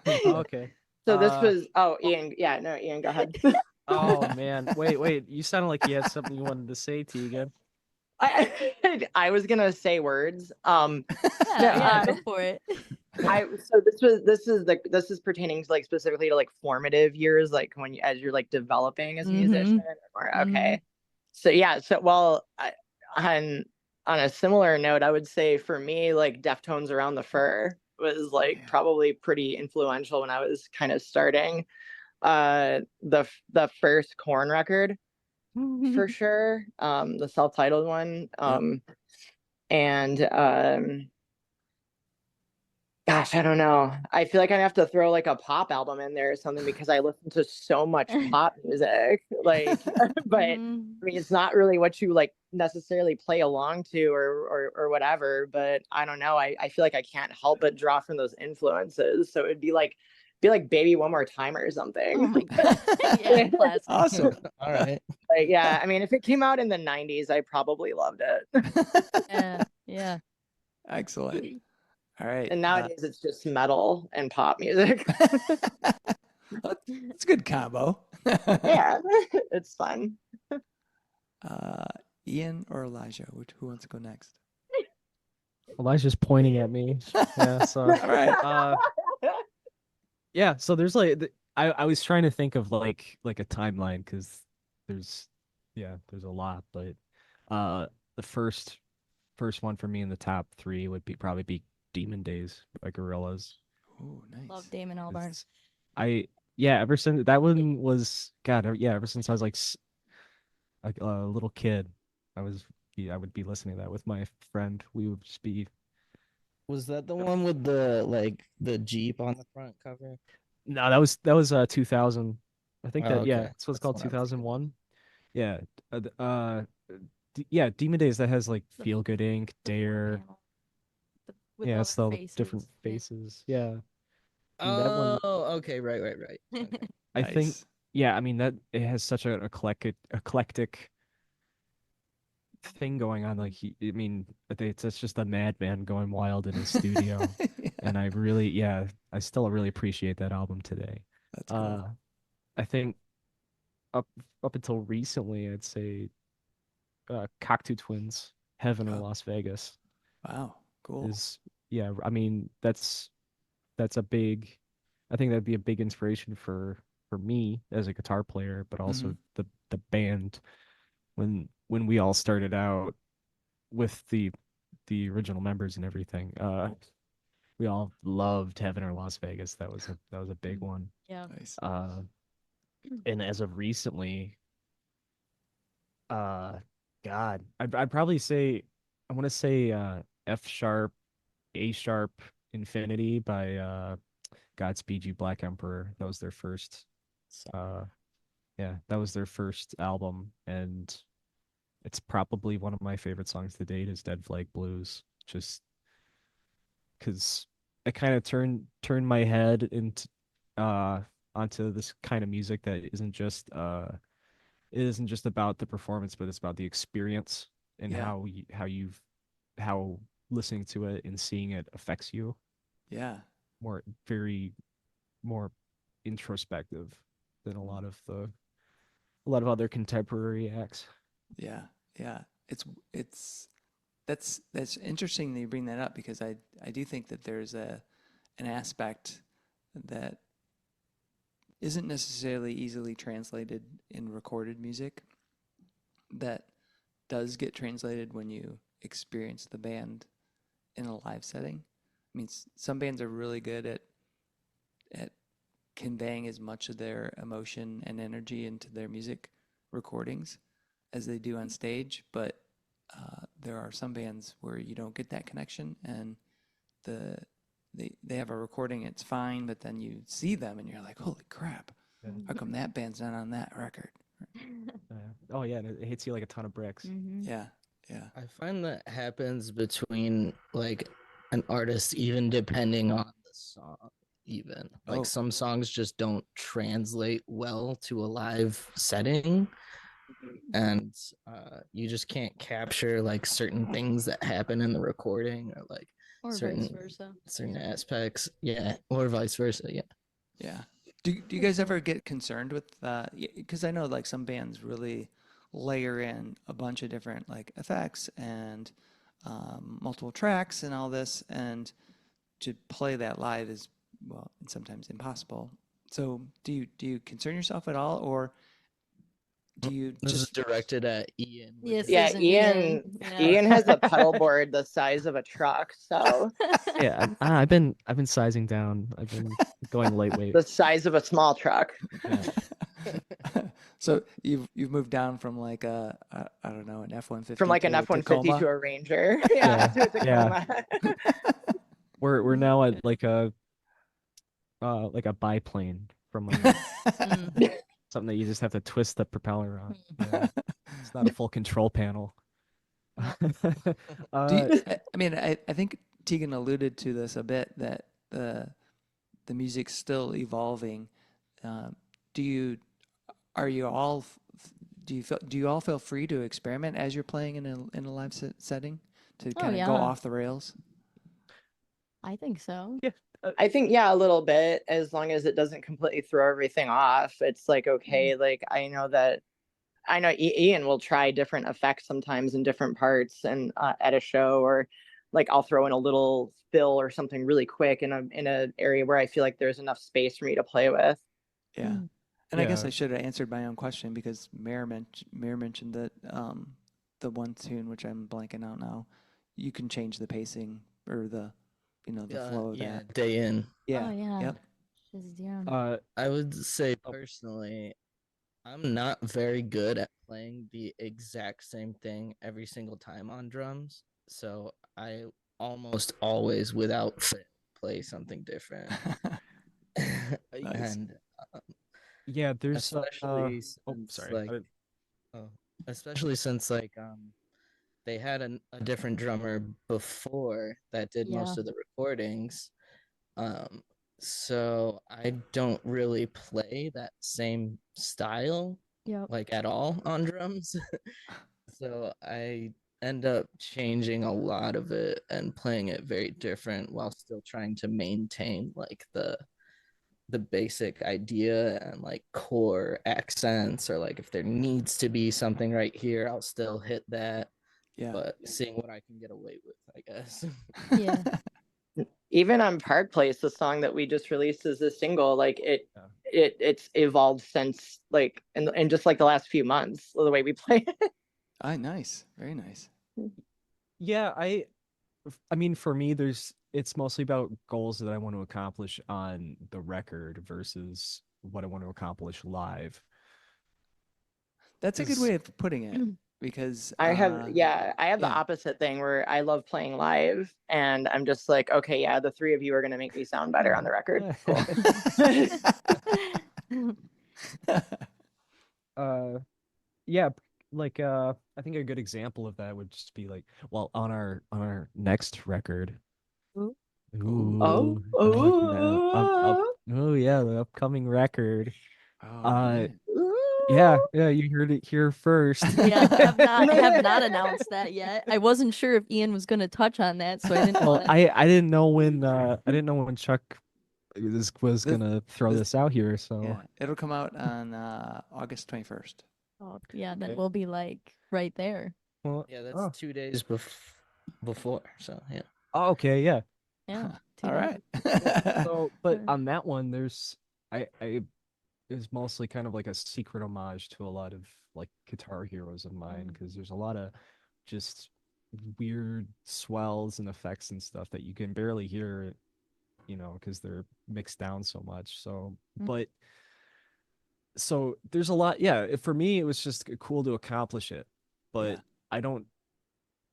Speaker 3: Okay.
Speaker 4: So this was Ian. Yeah, no, Ian, go ahead.
Speaker 3: Oh man, wait. You sounded like you had something you wanted to say, Tegan.
Speaker 4: I was gonna say words.
Speaker 2: Yeah, go for it.
Speaker 4: So this is pertaining to like specifically to like formative years, like when you as you're like developing as a musician. Or okay. So yeah, on a similar note, I would say for me, like Deftones Around the Fur was like probably pretty influential when I was kind of starting. The first Korn record for sure, the self-titled one, and gosh, I don't know. I feel like I have to throw like a pop album in there or something because I listen to so much pop music. Like, but I mean, it's not really what you like necessarily play along to or whatever. But I don't know. I feel like I can't help but draw from those influences. So it'd be like Baby One More Time or something.
Speaker 2: Oh my god. Yeah, classic.
Speaker 1: Awesome.
Speaker 5: All right.
Speaker 4: Like, yeah, I mean, if it came out in the 90s, I probably loved it.
Speaker 2: Yeah.
Speaker 1: Excellent. All right.
Speaker 4: And nowadays it's just metal and pop music.
Speaker 1: It's a good combo.
Speaker 4: Yeah, it's fun.
Speaker 1: Ian or Elijah? Who wants to go next?
Speaker 3: Elijah's pointing at me. Yeah, so
Speaker 1: All right.
Speaker 3: yeah, so there's like I was trying to think of like a timeline because there's a lot, but the first one for me in the top 3 would probably be Demon Days by Gorillaz.
Speaker 1: Oh, nice.
Speaker 2: Love Damon Albarn.
Speaker 3: Ever since that one was ever since I was like a little kid, I would be listening to that with my friend. We would just be.
Speaker 5: Was that the one with the Jeep on the front cover?
Speaker 3: No, that was 2000. I think
Speaker 5: Oh,
Speaker 3: that
Speaker 5: okay.
Speaker 3: it's what's
Speaker 5: That's
Speaker 3: called
Speaker 5: what I was thinking.
Speaker 3: 2001. Yeah. Demon Days that has like Feel Good Inc, Dare. Yeah, it's the different faces. Yeah. And that one,
Speaker 5: Okay, right. Okay.
Speaker 3: I think, I mean that it has such an eclectic thing going on. Like I mean, it's just a madman going wild in his studio, and I still really appreciate that album today.
Speaker 1: That's cool.
Speaker 3: I think up until recently, I'd say Cocteau Twins, Heaven or Las Vegas.
Speaker 1: Wow, cool.
Speaker 3: I mean that's a big. I think that'd be a big inspiration for me as a guitar player, but also the band when we all started out with the original members and everything. We all loved Heaven or Las Vegas. That was a big one.
Speaker 2: Yeah.
Speaker 1: Nice.
Speaker 3: And as of recently, God, I'd probably say I want to say F sharp, A sharp, Infinity by Godspeed You Black Emperor. That was their first that was their first album, and it's probably one of my favorite songs to date is Dead Flag Blues, just because it kind of turned my head into onto this kind of music that it isn't just about the performance, but it's about the experience and how listening to it and seeing it affects you.
Speaker 1: Yeah.
Speaker 3: More introspective than a lot of other contemporary acts.
Speaker 1: Yeah, yeah. It's that's interesting that you bring that up because I do think that there's an aspect that isn't necessarily easily translated in recorded music that does get translated when you experience the band in a live setting. I mean, some bands are really good at conveying as much of their emotion and energy into their music recordings as they do on stage, but there are some bands where you don't get that connection, and they have a recording, it's fine, but then you see them and you're like, holy crap, how come that band's not on that record?
Speaker 3: Oh yeah, and it hits you like a ton of bricks.
Speaker 1: Yeah, yeah.
Speaker 5: I find that happens between like an artist, even depending on the song. Even like some songs just don't translate well to a live setting, and you just can't capture like certain things that happen in the recording, or like
Speaker 2: Or
Speaker 5: certain
Speaker 2: vice versa.
Speaker 5: aspects, or vice versa.
Speaker 1: Yeah. Do you guys ever get concerned with because I know like some bands really layer in a bunch of different like effects and multiple tracks and all this, and to play that live is, well, and sometimes impossible. So do you concern yourself at all, or do you
Speaker 5: This is
Speaker 1: just
Speaker 5: directed at Ian.
Speaker 2: Yes,
Speaker 4: Yeah,
Speaker 2: isn't
Speaker 4: Ian.
Speaker 2: Yeah.
Speaker 4: Ian has a pedal board the size of a truck, so
Speaker 3: Yeah, I've been sizing down. I've been going lightweight.
Speaker 4: the size of a small truck.
Speaker 3: Yeah.
Speaker 1: so you've moved down from like I don't know, an F-150
Speaker 4: From like
Speaker 1: to
Speaker 4: an
Speaker 1: a
Speaker 4: F-150
Speaker 1: Tacoma?
Speaker 4: to a Ranger. Yeah, to a Tacoma.
Speaker 3: We're now at like a biplane from something that you just have to twist the propeller on. Yeah. It's not a full control panel.
Speaker 1: I mean, I think Tegan alluded to this a bit, that the music's still evolving. Do you are you all do you all feel free to experiment as you're playing in a live setting to kind of go off the rails?
Speaker 2: I think so.
Speaker 3: Yeah.
Speaker 4: I think, yeah, a little bit, as long as it doesn't completely throw everything off. It's like, okay, like I know Ian will try different effects sometimes in different parts and at a show, or like I'll throw in a little fill or something really quick in a area where I feel like there's enough space for me to play with.
Speaker 1: Yeah. And I guess I should have answered my own question, because Mayor mentioned that the one tune, which I'm blanking out now, you can change the pacing or the flow of that.
Speaker 5: Day in.
Speaker 1: Yeah.
Speaker 2: Oh yeah.
Speaker 1: Yep.
Speaker 5: I would say personally, I'm not very good at playing the exact same thing every single time on drums. So I almost always, without fail, play something different.
Speaker 1: Nice.
Speaker 5: And
Speaker 3: yeah, there's
Speaker 5: especially since
Speaker 3: sorry.
Speaker 5: especially since like they had a different drummer before that did most of the recordings. So I don't really play that same style like at all on drums. So I end up changing a lot of it and playing it very different while still trying to maintain like the basic idea and like core accents, or like if there needs to be something right here, I'll still hit that.
Speaker 1: Yeah.
Speaker 5: But seeing what I can get away with, I guess.
Speaker 2: Yeah.
Speaker 4: Even on Park Place, the song that we just released as a single, like it's evolved since like in just like the last few months, the way we play it.
Speaker 1: Nice. Very nice.
Speaker 3: Yeah, I mean, for me, it's mostly about goals that I want to accomplish on the record versus what I want to accomplish live.
Speaker 1: That's a good way of putting it, because
Speaker 4: I have the opposite thing where I love playing live, and I'm just like, okay, yeah, the three of you are going to make me sound better on the record.
Speaker 3: Cool. Yeah, like I think a good example of that would just be like, well, on our next record.
Speaker 2: Ooh.
Speaker 3: Ooh. Oh yeah, the upcoming record. Yeah, you heard it here first.
Speaker 2: Yeah, I have not announced that yet. I wasn't sure if Ian was going to touch on that, so I didn't.
Speaker 3: Well, I didn't know when Chuck was
Speaker 1: This-
Speaker 3: gonna throw
Speaker 1: this-
Speaker 3: this out here, so
Speaker 1: Yeah, it'll come out on August 21st.
Speaker 2: Oh, yeah, then
Speaker 3: Okay.
Speaker 2: we'll be like right there.
Speaker 3: well,
Speaker 5: Yeah, that's
Speaker 3: oh,
Speaker 5: 2 days before. So yeah.
Speaker 3: oh, okay, yeah.
Speaker 2: Yeah.
Speaker 1: All right.
Speaker 3: So, but
Speaker 2: Sure.
Speaker 3: on that one, I it was mostly kind of like a secret homage to a lot of like guitar heroes of mine because there's a lot of just weird swells and effects and stuff that you can barely hear, because they're mixed down so much. So,
Speaker 2: Mm.
Speaker 3: but so there's a lot. Yeah, for me, it was just cool to accomplish it, but
Speaker 1: Yeah.
Speaker 3: I don't.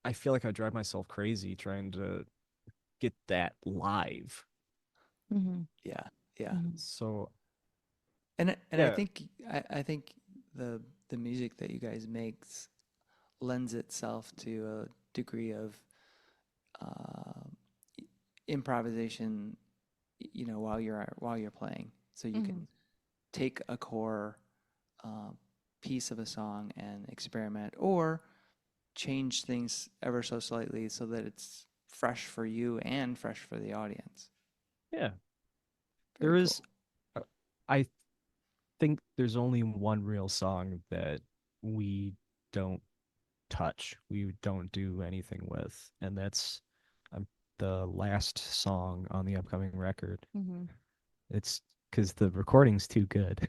Speaker 3: I feel like I drive myself crazy trying to get that live.
Speaker 2: Mhm.
Speaker 1: Yeah, yeah.
Speaker 2: Mhm.
Speaker 3: So
Speaker 1: And I
Speaker 3: yeah,
Speaker 1: think I think the music that you guys makes lends itself to a degree of uh, improvisation, while you're playing. So you can take a core uh, piece of a song and experiment, or change things ever so slightly so that it's fresh for you and fresh for the audience.
Speaker 3: yeah.
Speaker 1: Very
Speaker 3: There is.
Speaker 1: cool.
Speaker 3: I think there's only one real song that we don't touch. We don't do anything with, and that's the last song on the upcoming record.
Speaker 2: Mhm.
Speaker 3: It's because the recording's too good.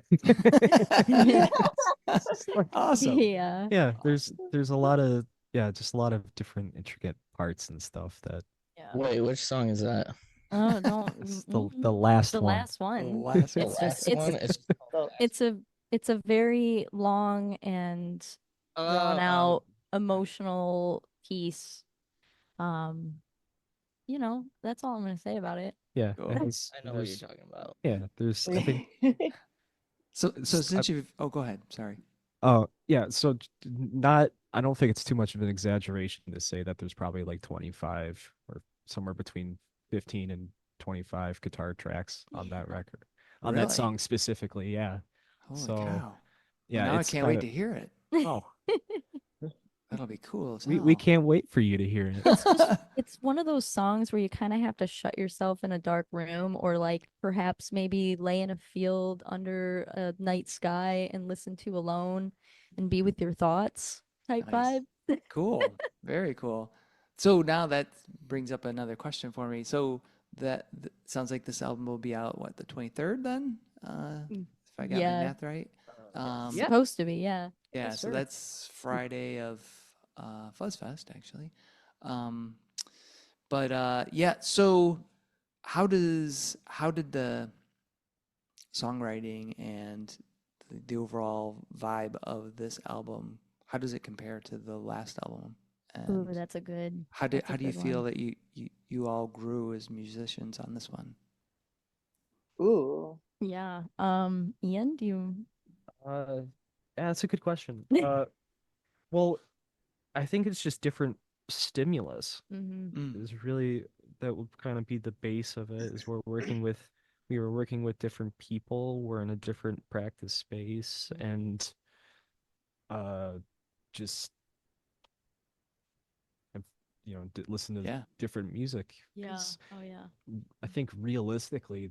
Speaker 1: Awesome.
Speaker 2: Yeah.
Speaker 3: Yeah, there's a lot of just a lot of different intricate parts and stuff that
Speaker 2: Yeah.
Speaker 5: Wait, which song is that?
Speaker 2: Oh, don't.
Speaker 3: it's the last
Speaker 2: The
Speaker 3: one.
Speaker 2: last one.
Speaker 1: Last
Speaker 5: The
Speaker 2: It's
Speaker 1: one.
Speaker 2: just
Speaker 5: last one. It's
Speaker 2: it's a very long and drawn out emotional piece. Um, that's all I'm gonna say about it.
Speaker 3: Yeah,
Speaker 1: Cool.
Speaker 3: and it's,
Speaker 5: I know what you're
Speaker 3: there's
Speaker 5: talking about.
Speaker 3: yeah, there's I think
Speaker 1: So
Speaker 3: s- I-
Speaker 1: since go ahead. Sorry.
Speaker 3: oh yeah, so not I don't think it's too much of an exaggeration to say that there's probably like 25 or somewhere between 15 and 25 guitar tracks on that record. On that
Speaker 1: Really?
Speaker 3: song specifically, yeah.
Speaker 1: Holy
Speaker 3: So
Speaker 1: cow. Well,
Speaker 3: yeah,
Speaker 1: now I
Speaker 3: it's
Speaker 1: can't
Speaker 3: kind
Speaker 1: wait
Speaker 3: of
Speaker 1: to hear it.
Speaker 3: oh,
Speaker 1: That'll be cool as
Speaker 3: we
Speaker 1: hell.
Speaker 3: can't wait for you to hear it.
Speaker 2: It's just it's one of those songs where you kind of have to shut yourself in a dark room, or like perhaps maybe lay in a field under a night sky and listen to alone and be with your thoughts type
Speaker 1: Nice.
Speaker 2: vibe.
Speaker 1: Cool. Very cool. So now that brings up another question for me. So sounds like this album will be out, what, the 23rd then? If I got my
Speaker 2: Yeah.
Speaker 1: math right.
Speaker 3: Yeah.
Speaker 2: Supposed to be, yeah.
Speaker 1: Yeah,
Speaker 3: Yes,
Speaker 1: so
Speaker 3: sir.
Speaker 1: that's Friday of Fuzzfest actually. Um, but yeah, so how did the songwriting and the overall vibe of this album, how does it compare to the last album?
Speaker 2: Ooh,
Speaker 1: And
Speaker 2: that's a good.
Speaker 1: how
Speaker 2: That's a
Speaker 1: do you
Speaker 2: good
Speaker 1: feel
Speaker 2: one.
Speaker 1: that you all grew as musicians on this one?
Speaker 4: Ooh.
Speaker 2: Yeah. Ian, do you?
Speaker 3: Yeah, that's a good question. Well, I think it's just different stimulus.
Speaker 2: Mm-hmm.
Speaker 3: Is really that would kind of be the base of it. Is we were working with different people. We're in a different practice space, and uh, just have, listen to
Speaker 1: Yeah.
Speaker 3: different music.
Speaker 2: Yeah.
Speaker 3: 'Cause
Speaker 2: Oh yeah.
Speaker 3: I think realistically,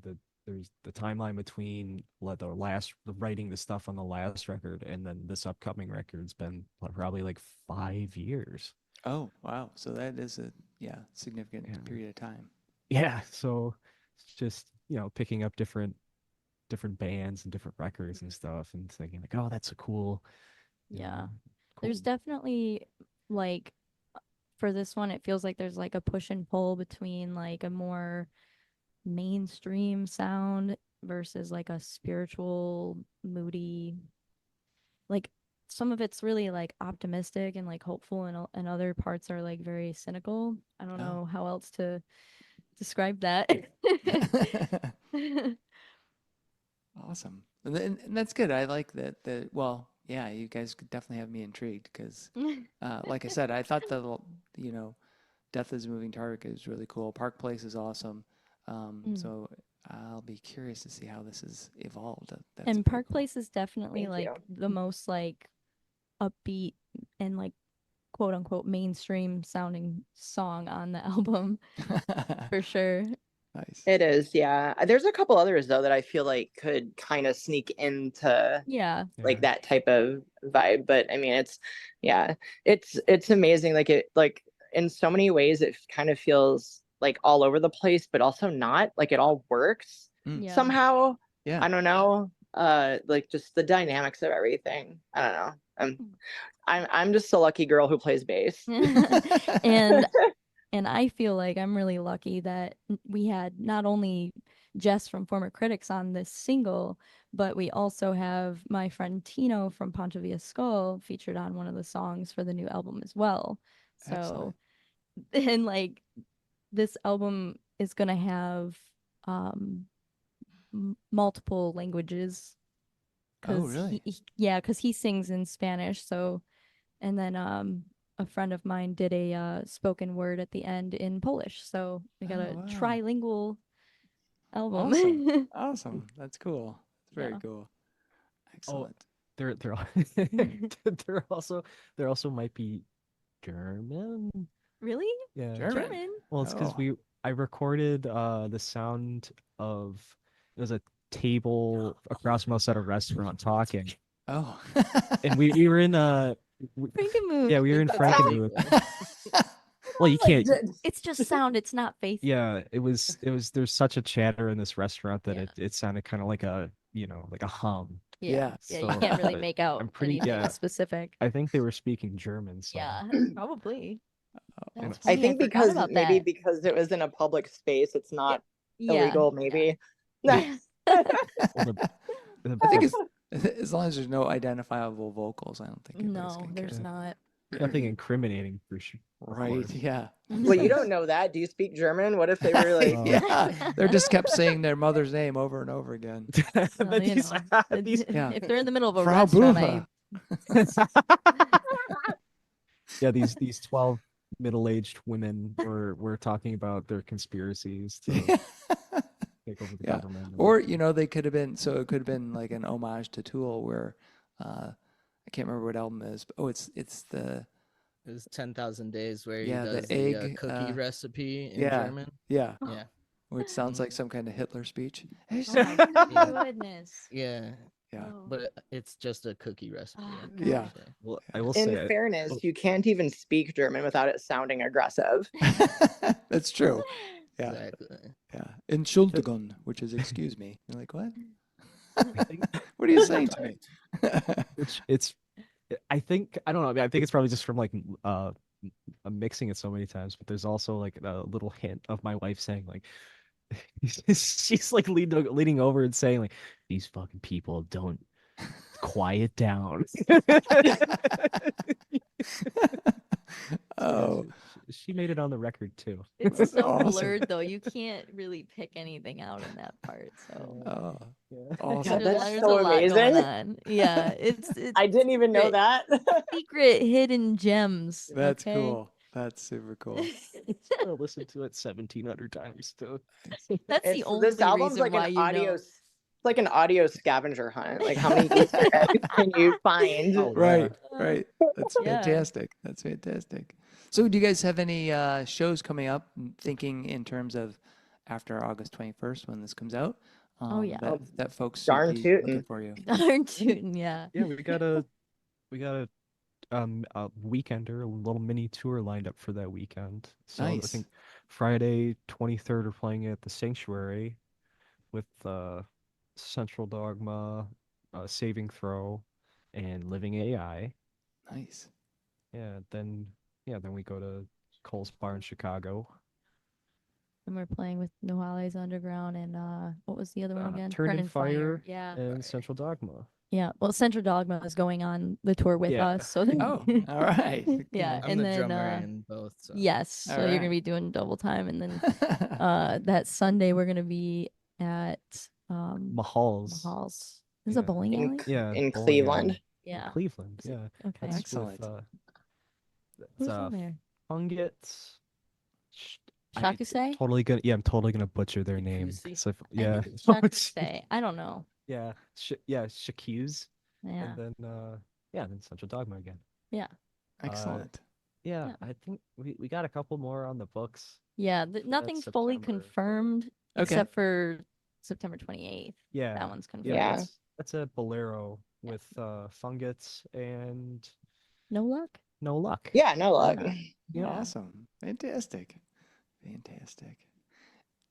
Speaker 3: there's the timeline between the writing the stuff on the last record and then this upcoming record's been probably like 5 years.
Speaker 1: Oh, wow. So that is a significant
Speaker 3: Yeah.
Speaker 1: period of time.
Speaker 3: Yeah, so it's just picking up different bands and different records and stuff and thinking like, oh, that's a cool, you
Speaker 2: Yeah.
Speaker 3: know,
Speaker 2: There's
Speaker 3: cool.
Speaker 2: definitely like for this one, it feels like there's like a push and pull between like a more mainstream sound versus like a spiritual, moody, like some of it's really like optimistic and like hopeful, and other parts are like very cynical. I don't
Speaker 1: Oh.
Speaker 2: know how else to describe that.
Speaker 1: Awesome. And that's good. I like that. Well, yeah, you guys could definitely have me intrigued because, like I said, I thought you know, Death is a Moving Target is really cool. Park Place is awesome. So I'll be curious to see how this has evolved. That's
Speaker 2: And
Speaker 1: very
Speaker 2: Park
Speaker 1: cool.
Speaker 2: Place is definitely
Speaker 4: Thank
Speaker 2: like
Speaker 4: you.
Speaker 2: the most like upbeat and like quote unquote mainstream sounding song on the album for sure.
Speaker 1: Nice.
Speaker 4: It is, yeah. There's a couple others though that I feel like could kind of sneak into
Speaker 2: Yeah.
Speaker 4: like that type of vibe. But I mean, it's amazing. Like in so many ways, it kind of feels like all over the place, but also not. Like it all works
Speaker 2: Yeah.
Speaker 4: somehow.
Speaker 1: Yeah.
Speaker 4: I don't know. Like just the dynamics of everything. I don't know. I'm just a lucky girl who plays bass.
Speaker 2: and and I feel like I'm really lucky that we had not only Jess from Former Critics on this single, but we also have my friend Tino from Ponte Via Skull featured on one of the songs for the new album as well. So, and like this album is gonna have um multiple languages because
Speaker 1: really?
Speaker 2: because he sings in Spanish. So, and then a friend of mine did a spoken word at the end in Polish. So we got a
Speaker 1: wow.
Speaker 2: trilingual album.
Speaker 1: Awesome. Awesome. That's cool. It's very
Speaker 2: Yeah.
Speaker 1: cool.
Speaker 3: Oh,
Speaker 1: Excellent.
Speaker 3: they're there also might be German.
Speaker 2: Really?
Speaker 3: Yeah.
Speaker 1: German.
Speaker 3: Well, it's because
Speaker 1: Oh.
Speaker 3: I recorded the sound of it was a table across from us at a restaurant talking,
Speaker 1: Oh.
Speaker 3: and we were in
Speaker 2: Frankenmuth.
Speaker 3: yeah, we were in
Speaker 5: That's
Speaker 3: Frankenmuth. Well, you
Speaker 4: Like,
Speaker 3: can't.
Speaker 2: It's just sound. It's not faith.
Speaker 3: Yeah, it was there's such a chatter in this restaurant that
Speaker 2: Yeah.
Speaker 3: it sounded kind of like a like a hum.
Speaker 2: Yeah.
Speaker 1: Yes.
Speaker 2: Yeah.
Speaker 3: So,
Speaker 2: You can't really
Speaker 3: but
Speaker 2: make out
Speaker 3: I'm pretty
Speaker 2: anything specific.
Speaker 3: I think they were speaking German. So
Speaker 2: Yeah. Probably. That's
Speaker 4: I
Speaker 2: funny.
Speaker 4: think
Speaker 2: I forgot about
Speaker 4: maybe
Speaker 2: that.
Speaker 4: because it was in a public space, it's not
Speaker 2: Yeah.
Speaker 4: illegal. Maybe.
Speaker 2: Yeah.
Speaker 3: well,
Speaker 1: I think as long as there's no identifiable vocals, I don't think anybody's
Speaker 2: No,
Speaker 1: gonna
Speaker 2: there's
Speaker 1: care.
Speaker 2: not.
Speaker 3: nothing incriminating for sure.
Speaker 1: Right. Yeah.
Speaker 4: Well, you don't know that. Do you speak German? What if they were like?
Speaker 1: Yeah. They just kept saying their mother's name over and over again.
Speaker 2: Well,
Speaker 3: But
Speaker 2: you
Speaker 3: these,
Speaker 2: know,
Speaker 3: these
Speaker 1: Yeah.
Speaker 2: if they're in the middle of a
Speaker 1: Frau
Speaker 2: restaurant,
Speaker 1: Bucher.
Speaker 3: yeah, these 12 middle-aged women were talking about their conspiracies to take over the
Speaker 1: Yeah.
Speaker 3: government.
Speaker 1: Or, they could have been, so it could have been like an homage to Tool where, I can't remember what album it is, but
Speaker 5: It was 10,000 Days where he
Speaker 1: Yeah, the
Speaker 5: does the
Speaker 1: egg,
Speaker 5: cookie recipe in
Speaker 1: yeah.
Speaker 5: German.
Speaker 1: Yeah.
Speaker 5: Yeah.
Speaker 1: Which sounds like some kind of Hitler speech.
Speaker 2: oh my goodness.
Speaker 5: Yeah.
Speaker 1: Yeah.
Speaker 2: Oh.
Speaker 5: But it's just a cookie recipe.
Speaker 2: Oh,
Speaker 5: I
Speaker 1: Yeah.
Speaker 5: would say.
Speaker 3: Well, I will
Speaker 4: In
Speaker 3: say,
Speaker 4: fairness, you can't even speak German without it sounding aggressive.
Speaker 1: That's true. Yeah.
Speaker 5: Exactly.
Speaker 1: Yeah. Entschuldigung, which is excuse me. You're like, what?
Speaker 3: I think
Speaker 1: What are you saying to me?
Speaker 3: it's I think I don't know. I mean, I think it's probably just from like I'm mixing it so many times, but there's also like a little hint of my wife saying like she's like leaning over and saying like these fucking people don't quiet down.
Speaker 1: Oh,
Speaker 3: she made it on the record too.
Speaker 2: It's so
Speaker 1: Awesome.
Speaker 2: blurred though. You can't really pick anything out in that part. So
Speaker 1: oh,
Speaker 3: Yeah.
Speaker 1: awesome.
Speaker 4: that's
Speaker 2: there's
Speaker 4: so
Speaker 2: a lot
Speaker 4: amazing.
Speaker 2: going on. Yeah, it's
Speaker 4: I didn't even know that.
Speaker 2: secret hidden gems.
Speaker 1: That's
Speaker 2: okay?
Speaker 1: cool. That's super cool.
Speaker 3: I'll listen to it 1,700 times too.
Speaker 2: That's the only
Speaker 4: This album's
Speaker 2: reason
Speaker 4: like
Speaker 2: why
Speaker 4: an
Speaker 2: you
Speaker 4: audio.
Speaker 2: know.
Speaker 4: It's like an audio scavenger hunt. Like how many Easter eggs can you find?
Speaker 3: Oh,
Speaker 1: Right, right. That's
Speaker 2: Yeah.
Speaker 1: fantastic. That's fantastic. So, do you guys have any shows coming up? Thinking in terms of after August 21st when this comes out.
Speaker 2: Oh, yeah.
Speaker 1: That folks
Speaker 4: Darn
Speaker 1: should be
Speaker 4: tootin'.
Speaker 1: looking for you.
Speaker 2: Darn tootin', yeah.
Speaker 3: Yeah, we got a weekender, a little mini tour lined up for that weekend. So I
Speaker 1: Nice.
Speaker 3: think Friday 23rd are playing at the Sanctuary with Central Dogma, Saving Throw, and Living AI.
Speaker 1: Nice.
Speaker 3: Then we go to Cole's Bar in Chicago.
Speaker 2: And we're playing with Nohale's Underground and what was the other one again?
Speaker 3: Turned in Fire
Speaker 2: Yeah.
Speaker 3: and Central Dogma.
Speaker 2: Yeah. Well, Central Dogma is going on the tour with
Speaker 3: Yeah.
Speaker 2: us. So
Speaker 1: Oh, all right.
Speaker 2: yeah.
Speaker 5: I'm
Speaker 2: and
Speaker 5: the
Speaker 2: then
Speaker 5: drummer in both. So.
Speaker 2: yes. So
Speaker 1: All
Speaker 2: you're
Speaker 1: right.
Speaker 2: gonna be doing double time. And then that Sunday we're gonna be at
Speaker 3: Mahal's.
Speaker 2: Mahal's. This is a bowling alley?
Speaker 3: Yeah,
Speaker 4: in
Speaker 3: bowling
Speaker 4: Cleveland.
Speaker 3: alley.
Speaker 2: Yeah.
Speaker 3: Cleveland, yeah.
Speaker 2: Okay.
Speaker 3: That's
Speaker 1: Excellent.
Speaker 3: With,
Speaker 2: Who's
Speaker 3: it's
Speaker 2: in there?
Speaker 3: Fungit.
Speaker 2: Shakusei?
Speaker 3: I'm totally gonna butcher their name.
Speaker 5: Shakusi?
Speaker 3: So
Speaker 2: I think it's Shakusei. I don't know.
Speaker 3: yeah, Shakuse.
Speaker 2: Yeah.
Speaker 3: And then then Central Dogma again.
Speaker 2: Yeah.
Speaker 1: Excellent.
Speaker 3: Yeah,
Speaker 2: Yeah.
Speaker 3: I think we got a couple more on the books.
Speaker 2: Yeah. Nothing's fully
Speaker 3: September.
Speaker 2: confirmed
Speaker 1: Okay.
Speaker 2: except for September 28th.
Speaker 3: Yeah.
Speaker 2: That one's confirmed.
Speaker 4: Yeah.
Speaker 3: That's a bolero with Fungus and
Speaker 2: No luck.
Speaker 3: No Luck.
Speaker 4: Yeah, no luck.
Speaker 1: Yeah.
Speaker 3: Yeah.
Speaker 1: Awesome. Fantastic. Fantastic.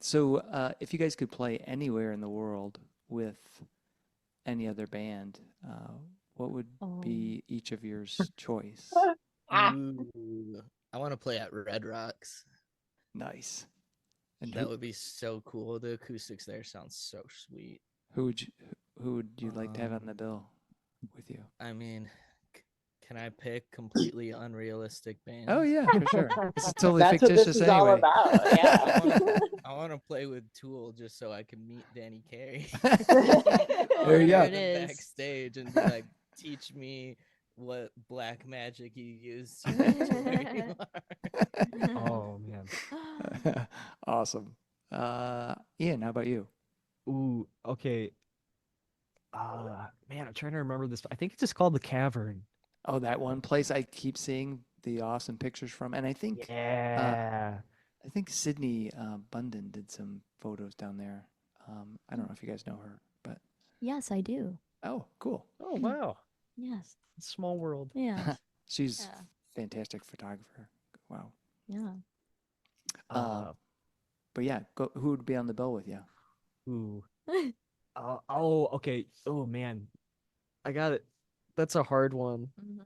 Speaker 1: So, if you guys could play anywhere in the world with any other band, what would be each of yours choice?
Speaker 5: Ooh, I want to play at Red Rocks.
Speaker 1: Nice. And
Speaker 5: That would be so cool. The acoustics there sound so sweet.
Speaker 1: who would you like to have on the bill with you?
Speaker 5: I mean, can I pick completely unrealistic bands?
Speaker 1: Oh yeah, for sure. This is totally
Speaker 4: That's what
Speaker 1: fictitious
Speaker 4: this is all
Speaker 1: anyway.
Speaker 4: about. Yeah.
Speaker 5: I want to play with Tool just so I can meet Danny Carey.
Speaker 1: There you go.
Speaker 2: It is.
Speaker 5: Backstage and be like, teach me what black magic you use to get to where you are.
Speaker 3: Oh man.
Speaker 1: Awesome. Ian, how about you?
Speaker 3: Ooh, okay. Man, I'm trying to remember this. I think it's just called The Cavern.
Speaker 1: Oh, that one place I keep seeing the awesome pictures from, and I think
Speaker 3: Yeah.
Speaker 1: I think Sydney Bunden did some photos down there. I don't know if you guys know her, but
Speaker 2: Yes, I do.
Speaker 1: oh, cool.
Speaker 3: Oh wow.
Speaker 2: Yes.
Speaker 3: Small world.
Speaker 2: Yeah.
Speaker 1: She's
Speaker 2: Yeah.
Speaker 1: fantastic photographer. Wow.
Speaker 2: Yeah.
Speaker 1: But yeah, who would be on the bill with you?
Speaker 3: Ooh. Okay. Oh man. I got it. That's a hard one.
Speaker 2: Mhm.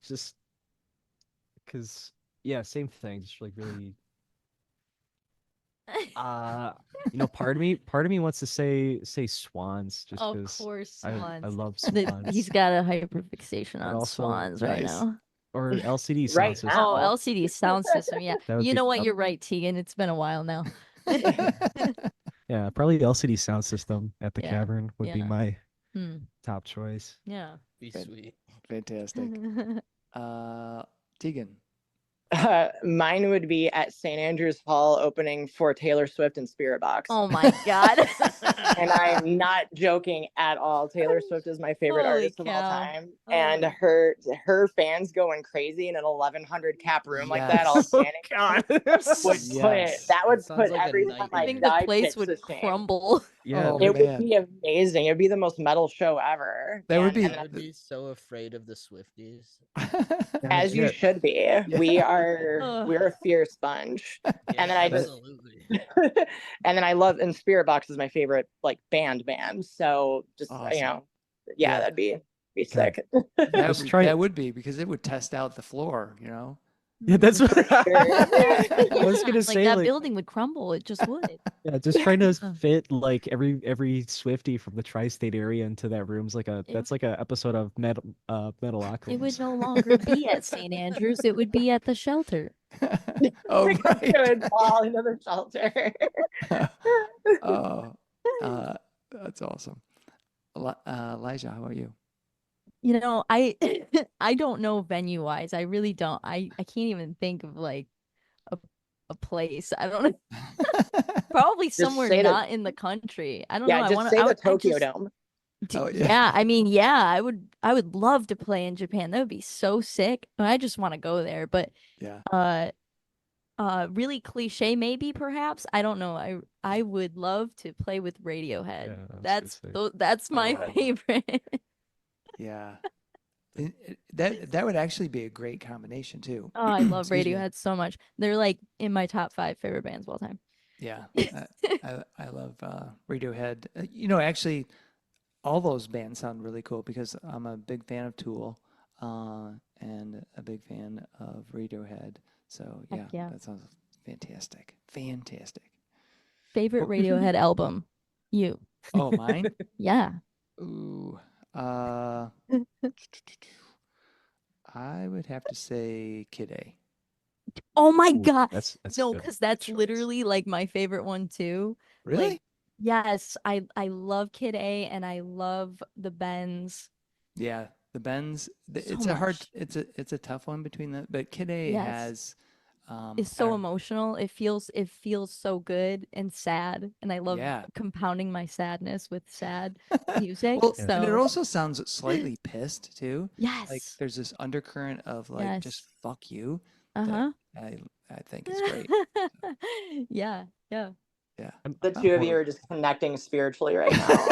Speaker 3: Just because yeah, same thing. Just like really part of me wants to say Swans just
Speaker 2: Of
Speaker 3: because
Speaker 2: course,
Speaker 3: I
Speaker 2: swans.
Speaker 3: love
Speaker 2: The-
Speaker 3: Swans.
Speaker 2: He's got a hyperfixation on
Speaker 3: also-
Speaker 2: swans right
Speaker 1: Nice.
Speaker 2: now.
Speaker 3: Or LCD sound
Speaker 4: Right
Speaker 3: system.
Speaker 4: now.
Speaker 2: Oh, LCD sound system. Yeah.
Speaker 3: That would
Speaker 2: You
Speaker 3: be-
Speaker 2: know what? You're right, Tegan. It's been a while now.
Speaker 3: Yeah, probably the LCD sound system at the
Speaker 2: Yeah,
Speaker 3: Cavern would be
Speaker 2: yeah.
Speaker 3: my
Speaker 2: Hmm.
Speaker 3: top choice.
Speaker 2: Yeah.
Speaker 5: Be
Speaker 1: Good.
Speaker 5: sweet.
Speaker 1: Fantastic. Tegan.
Speaker 4: Mine would be at St. Andrew's Hall opening for Taylor Swift and Spirit Box.
Speaker 2: Oh my God.
Speaker 4: And I'm not joking at all. Taylor Swift is my favorite
Speaker 2: Holy
Speaker 4: artist of all
Speaker 2: cow.
Speaker 4: time.
Speaker 2: Oh
Speaker 4: And
Speaker 2: my-
Speaker 4: her fans going crazy in an 1,100 cap room like that, all
Speaker 1: Yes.
Speaker 4: standing.
Speaker 3: God.
Speaker 4: Would
Speaker 1: Yes.
Speaker 4: that would
Speaker 5: That sounds
Speaker 4: put
Speaker 5: like a
Speaker 4: every time
Speaker 5: nightmare.
Speaker 2: I
Speaker 4: I
Speaker 2: think the
Speaker 4: die
Speaker 2: place
Speaker 4: pits
Speaker 2: would
Speaker 4: to shame.
Speaker 2: crumble.
Speaker 3: Yeah.
Speaker 1: Oh,
Speaker 4: It
Speaker 1: man.
Speaker 4: would be amazing. It would be the most metal show ever.
Speaker 1: That would be-
Speaker 5: I would be so afraid of the Swifties.
Speaker 4: As you
Speaker 3: Yeah.
Speaker 4: should be. We are we're a fear sponge.
Speaker 5: Yeah,
Speaker 4: And then I just-
Speaker 5: absolutely.
Speaker 4: And then I love, and Spirit Box is my favorite like band. So just
Speaker 1: Awesome.
Speaker 4: yeah,
Speaker 1: Yeah.
Speaker 4: that'd be
Speaker 3: Okay.
Speaker 4: sick.
Speaker 1: That would be because it would test out the floor, you know.
Speaker 3: Yeah, that's what
Speaker 2: I
Speaker 3: was gonna
Speaker 2: like
Speaker 3: say.
Speaker 2: that
Speaker 3: Like,
Speaker 2: building would crumble. It just would.
Speaker 3: yeah, just trying to
Speaker 2: Huh.
Speaker 3: fit like every Swiftie from the tri-state area into that room's like
Speaker 2: It-
Speaker 3: that's like a episode of Metalocalypse.
Speaker 2: It would no longer be at St. Andrews. It would be at the shelter.
Speaker 1: Oh,
Speaker 4: It
Speaker 1: right.
Speaker 4: would fall into the shelter.
Speaker 1: Oh, that's awesome. Elijah, how about you?
Speaker 2: You know, I I don't know venue wise. I really don't. I can't even think of like a place. I don't know. Probably somewhere
Speaker 4: say the-
Speaker 2: not in the country. I don't know.
Speaker 4: Yeah,
Speaker 2: I
Speaker 4: just
Speaker 2: want
Speaker 4: say
Speaker 2: to.
Speaker 4: the Tokyo Dome.
Speaker 1: Oh, yeah.
Speaker 2: Yeah, I mean, yeah, I would love to play in Japan. That would be so sick. I just want to go there. But
Speaker 1: Yeah.
Speaker 2: really cliche maybe perhaps. I don't know. I would love to play with Radiohead.
Speaker 3: Yeah, I was gonna
Speaker 2: That's
Speaker 3: say.
Speaker 2: that's my
Speaker 1: Oh.
Speaker 2: favorite.
Speaker 1: Yeah. That would actually be a great combination too.
Speaker 2: Oh, I love
Speaker 1: Excuse me.
Speaker 2: Radiohead so much. They're like in my top 5 favorite bands of all time.
Speaker 1: Yeah. I love Radiohead. Actually, all those bands sound really cool because I'm a big fan of Tool and a big fan of Radiohead. So
Speaker 2: Heck
Speaker 1: yeah,
Speaker 2: yeah.
Speaker 1: that sounds fantastic. Fantastic.
Speaker 2: Favorite Radiohead album? You.
Speaker 1: Oh, mine?
Speaker 2: Yeah.
Speaker 1: Ooh. I would have to say Kid A.
Speaker 2: Oh my
Speaker 3: Ooh,
Speaker 2: God.
Speaker 3: that's
Speaker 2: No,
Speaker 3: good.
Speaker 2: because that's
Speaker 3: choice.
Speaker 2: literally like my favorite one too.
Speaker 1: Really?
Speaker 2: Like, yes, I love Kid A and I love the Bends.
Speaker 1: Yeah, the Bends.
Speaker 2: So
Speaker 1: It's a hard.
Speaker 2: much.
Speaker 1: It's a tough one between the. But Kid A
Speaker 2: Yes.
Speaker 1: has.
Speaker 2: It's
Speaker 1: I
Speaker 2: so
Speaker 1: don't-
Speaker 2: emotional. It feels so good and sad, and I love
Speaker 1: Yeah.
Speaker 2: compounding my sadness with sad music.
Speaker 1: Well,
Speaker 3: Yeah.
Speaker 1: and it
Speaker 2: So
Speaker 1: also sounds slightly pissed too. Like
Speaker 2: yes,
Speaker 1: there's this undercurrent of like just
Speaker 2: Yes.
Speaker 1: fuck you.
Speaker 2: uh-huh.
Speaker 1: I think is great.
Speaker 2: Yeah, yeah.
Speaker 1: Yeah.
Speaker 4: The two of you are just connecting spiritually right now.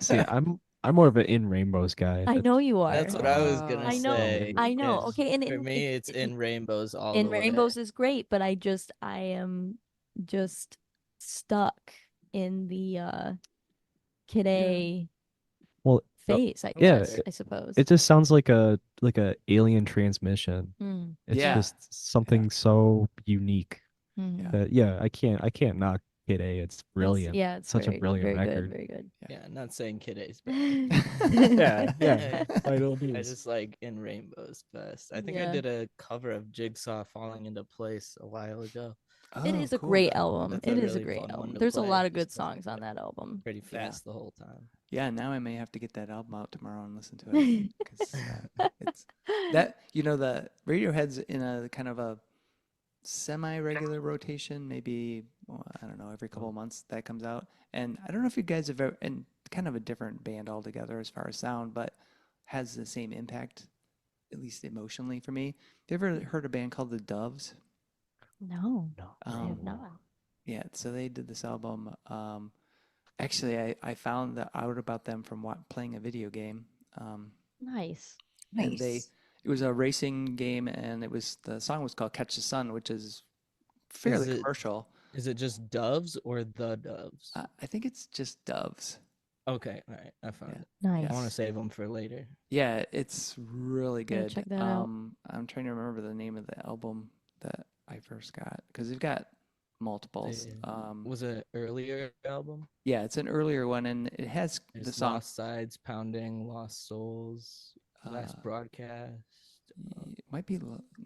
Speaker 3: See, I'm more of an In Rainbows guy.
Speaker 2: I know you are.
Speaker 5: That's what I was gonna
Speaker 2: I know.
Speaker 5: say.
Speaker 2: I know.
Speaker 5: Yes.
Speaker 2: Okay, and
Speaker 5: For me, it's In Rainbows all
Speaker 2: In
Speaker 5: the way.
Speaker 2: Rainbows is great, but I am just stuck in the Kid A
Speaker 3: Well,
Speaker 2: phase, I
Speaker 3: yeah,
Speaker 2: guess, I suppose.
Speaker 3: it just sounds like a alien transmission.
Speaker 2: Mm,
Speaker 3: It's
Speaker 1: Yeah.
Speaker 3: just something so unique
Speaker 2: mhm.
Speaker 3: that I can't knock Kid A. It's brilliant.
Speaker 2: It's
Speaker 3: Such a
Speaker 2: very,
Speaker 3: brilliant
Speaker 2: very
Speaker 3: record.
Speaker 2: good, very good.
Speaker 5: Yeah, not saying Kid A's
Speaker 3: Yeah. By all
Speaker 5: I
Speaker 3: means.
Speaker 5: just like In Rainbows best. I think I
Speaker 2: Yeah.
Speaker 5: did a cover of Jigsaw Falling Into Place a while ago.
Speaker 2: It
Speaker 1: Oh,
Speaker 2: is a
Speaker 1: cool.
Speaker 2: great album.
Speaker 5: That's
Speaker 2: It
Speaker 5: a
Speaker 2: is a
Speaker 5: really
Speaker 2: great
Speaker 5: fun one
Speaker 2: album.
Speaker 5: to
Speaker 2: There's a
Speaker 5: play
Speaker 2: lot of
Speaker 5: just
Speaker 2: good
Speaker 5: 'cause
Speaker 2: songs on that album.
Speaker 5: Pretty fast the whole time.
Speaker 1: Yeah, now I may have to get that album out tomorrow and listen to it. 'Cause, it's that, the Radiohead's in a kind of a semi-regular rotation, maybe, well, I don't know, every couple of months that comes out. And I don't know if you guys have ever, and kind of a different band altogether as far as sound, but has the same impact, at least emotionally for me. Have you ever heard a band called the Doves?
Speaker 2: No, I have
Speaker 1: Um,
Speaker 2: not.
Speaker 1: Yeah, so they did this album. Actually, I found out about them from playing a video game.
Speaker 2: Nice.
Speaker 1: And it was a racing game, and the song was called "Catch the Sun," which is fairly commercial.
Speaker 5: Is it just Doves or the Doves?
Speaker 1: I think it's just Doves.
Speaker 5: Okay, all right, I found it.
Speaker 2: Nice.
Speaker 5: I want to save them for later.
Speaker 1: Yeah, it's really
Speaker 2: Gotta
Speaker 1: good.
Speaker 2: check that out.
Speaker 1: I'm trying to remember the name of the album that I first got because they've got multiples.
Speaker 5: Was it an earlier album?
Speaker 1: Yeah, it's an earlier one, and it has
Speaker 5: There's
Speaker 1: the song.
Speaker 5: Lost Sides, Pounding, Lost Souls, Last Broadcast,
Speaker 1: It might be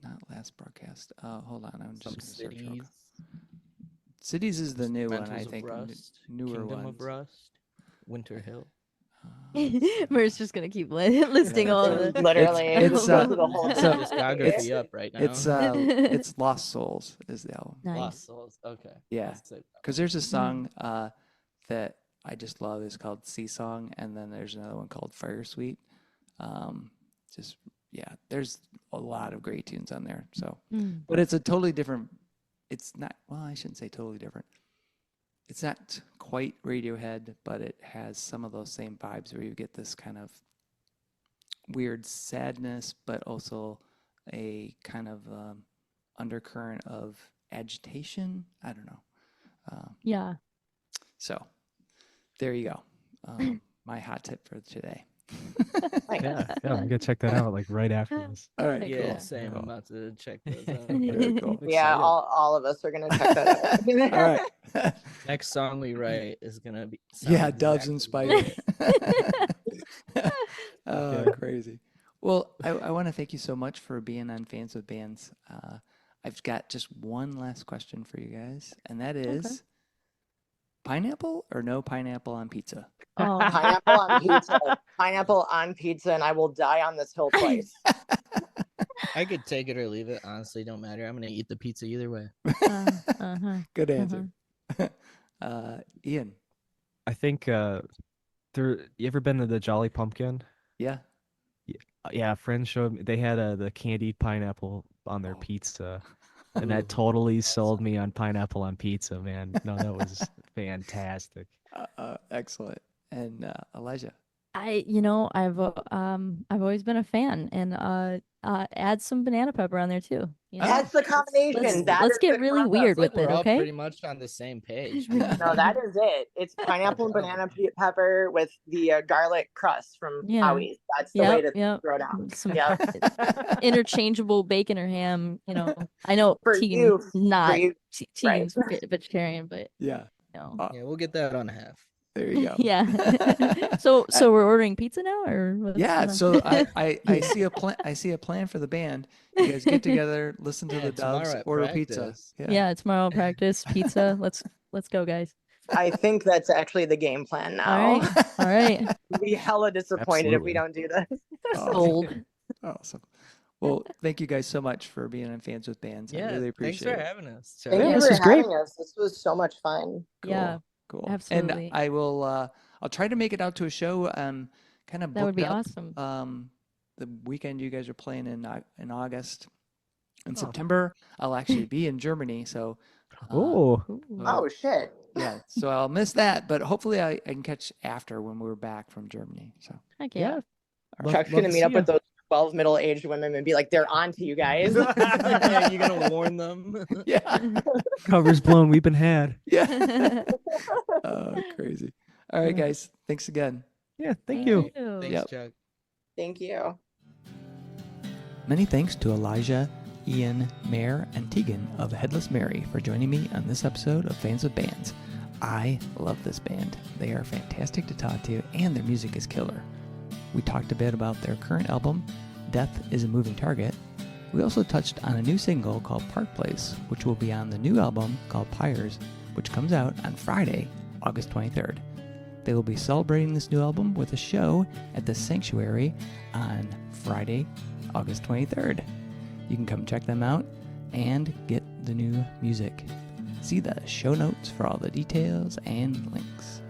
Speaker 1: not last broadcast. Hold on, I'm
Speaker 5: some
Speaker 1: just gonna search real
Speaker 5: cities.
Speaker 1: quick. Cities is the new one, I
Speaker 5: Instrumentals of
Speaker 1: think.
Speaker 5: Rust,
Speaker 1: Newer
Speaker 5: Kingdom
Speaker 1: one.
Speaker 5: of Rust, Winter Hill.
Speaker 2: Mur's just gonna keep listing all the.
Speaker 4: Literally,
Speaker 1: It's,
Speaker 4: go through the whole
Speaker 1: so
Speaker 5: Discography up right now.
Speaker 1: It's Lost Souls is the album.
Speaker 2: Nice.
Speaker 5: Lost Souls. Okay.
Speaker 1: Yeah.
Speaker 5: I'll save that.
Speaker 1: Because there's a song that I just love. It's called Sea Song, and then there's another one called Fire Sweet. There's a lot of great tunes on there. So, but it's a totally different. It's not. Well, I shouldn't say totally different. It's not quite Radiohead, but it has some of those same vibes where you get this kind of weird sadness, but also a kind of undercurrent of agitation. I don't know.
Speaker 2: Yeah.
Speaker 1: So there you go. My hot tip for today.
Speaker 3: Yeah, I'm gonna check that out like right after this.
Speaker 1: All right.
Speaker 5: Yeah,
Speaker 1: Cool.
Speaker 5: same.
Speaker 1: Cool.
Speaker 5: I'm about to check those out.
Speaker 1: Very cool.
Speaker 5: I'm
Speaker 4: Yeah,
Speaker 5: excited.
Speaker 4: all of us are gonna check that out.
Speaker 1: All right.
Speaker 5: Next song we write is gonna be
Speaker 1: Yeah,
Speaker 5: sound
Speaker 1: Doves
Speaker 5: exactly
Speaker 1: inspired. Oh, crazy. Well, I want to thank you so much for being on Fans with Bands. I've got just one last question for you guys, and that is pineapple or no pineapple on pizza?
Speaker 2: Oh.
Speaker 4: Pineapple on pizza. Pineapple on pizza, and I will die on this hill twice.
Speaker 5: I could take it or leave it. Honestly, don't matter. I'm gonna eat the pizza either way.
Speaker 1: Good answer. Ian.
Speaker 3: I think you ever been to the Jolly Pumpkin?
Speaker 1: Yeah.
Speaker 3: Yeah, a friend showed me they had the candied pineapple on their pizza, and that totally sold me on pineapple on pizza, man. No, that was fantastic.
Speaker 1: Excellent. And Elijah.
Speaker 2: I've always been a fan, and add some banana pepper on there too.
Speaker 4: That's the combination.
Speaker 2: Let's get really weird with
Speaker 5: We're
Speaker 2: it,
Speaker 5: all
Speaker 2: okay?
Speaker 5: pretty much on the same page.
Speaker 4: No, that is it. It's pineapple and banana pepper with the garlic crust from Howie's. That's the way to throw down.
Speaker 2: Some interchangeable bacon or ham. I know Tegan's not Tegan's vegetarian, but
Speaker 1: yeah,
Speaker 5: yeah, we'll get that on half.
Speaker 1: There you go.
Speaker 2: Yeah. So we're ordering pizza now, or what's
Speaker 1: yeah. So I see a plan. I see a plan for the band. You guys get together, listen to the Doves, order pizza.
Speaker 2: Yeah, tomorrow practice pizza. Let's go, guys.
Speaker 4: I think that's actually the game plan now.
Speaker 2: All right.
Speaker 4: We'll be hella disappointed if we don't do this.
Speaker 2: Sold.
Speaker 1: Awesome. Well, thank you guys so much for being on Fans with Bands.
Speaker 5: Yeah,
Speaker 1: I really appreciate it.
Speaker 5: Thanks for having us.
Speaker 4: Thank you for having us. This was so much fun.
Speaker 1: Cool.
Speaker 2: Yeah.
Speaker 1: Cool.
Speaker 2: Absolutely.
Speaker 1: And I will. I'll try to make it out to a show. Kind of.
Speaker 2: That would be
Speaker 1: up,
Speaker 2: awesome.
Speaker 1: The weekend you guys are playing in August. In September, I'll actually be in Germany, so
Speaker 3: Oh,
Speaker 4: Oh shit!
Speaker 1: Yeah, so I'll miss that, but hopefully I can catch after when we're back from Germany. So
Speaker 2: Heck
Speaker 3: yeah.
Speaker 2: yeah.
Speaker 4: Chuck's gonna meet up with those 12 middle-aged women and be like, "They're on to you guys."
Speaker 5: Yeah, you gotta warn them.
Speaker 1: yeah,
Speaker 3: Cover's blown. We've been had.
Speaker 1: yeah. Oh, crazy. All right, guys. Thanks again.
Speaker 3: Yeah. Thank you.
Speaker 5: Thanks,
Speaker 1: Yep.
Speaker 5: Chuck.
Speaker 4: Thank you.
Speaker 1: Many thanks to Elijah, Ian, Mare, and Tegan of Headless Mary for joining me on this episode of Fans of Bands. I love this band. They are fantastic to talk to, and their music is killer. We talked a bit about their current album, Death is a Moving Target. We also touched on a new single called Park Place, which will be on the new album called Pyres, which comes out on Friday, August 23rd. They will be celebrating this new album with a show at the Sanctuary on Friday, August 23rd. You can come check them out and get the new music. See the show notes for all the details and links.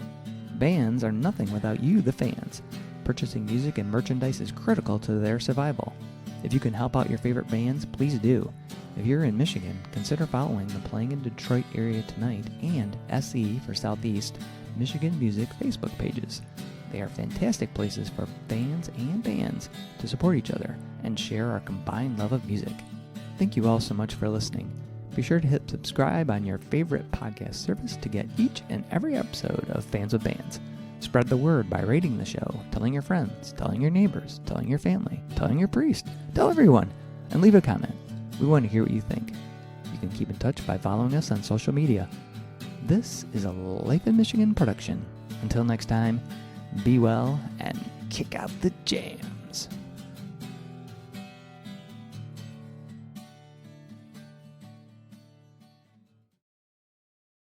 Speaker 1: Bands are nothing without you, the fans. Purchasing music and merchandise is critical to their survival. If you can help out your favorite bands, please do. If you're in Michigan, consider following the Playing in Detroit Area Tonight and SE for Southeast Michigan Music Facebook pages. They are fantastic places for fans and bands to support each other and share our combined love of music. Thank you all so much for listening. Be sure to hit subscribe on your favorite podcast service to get each and every episode of Fans of Bands. Spread the word by rating the show, telling your friends, telling your neighbors, telling your family, telling your priest, tell everyone, and leave a comment. We want to hear what you think. You can keep in touch by following us on social media. This is a Life in Michigan production. Until next time, be well and kick out the jams.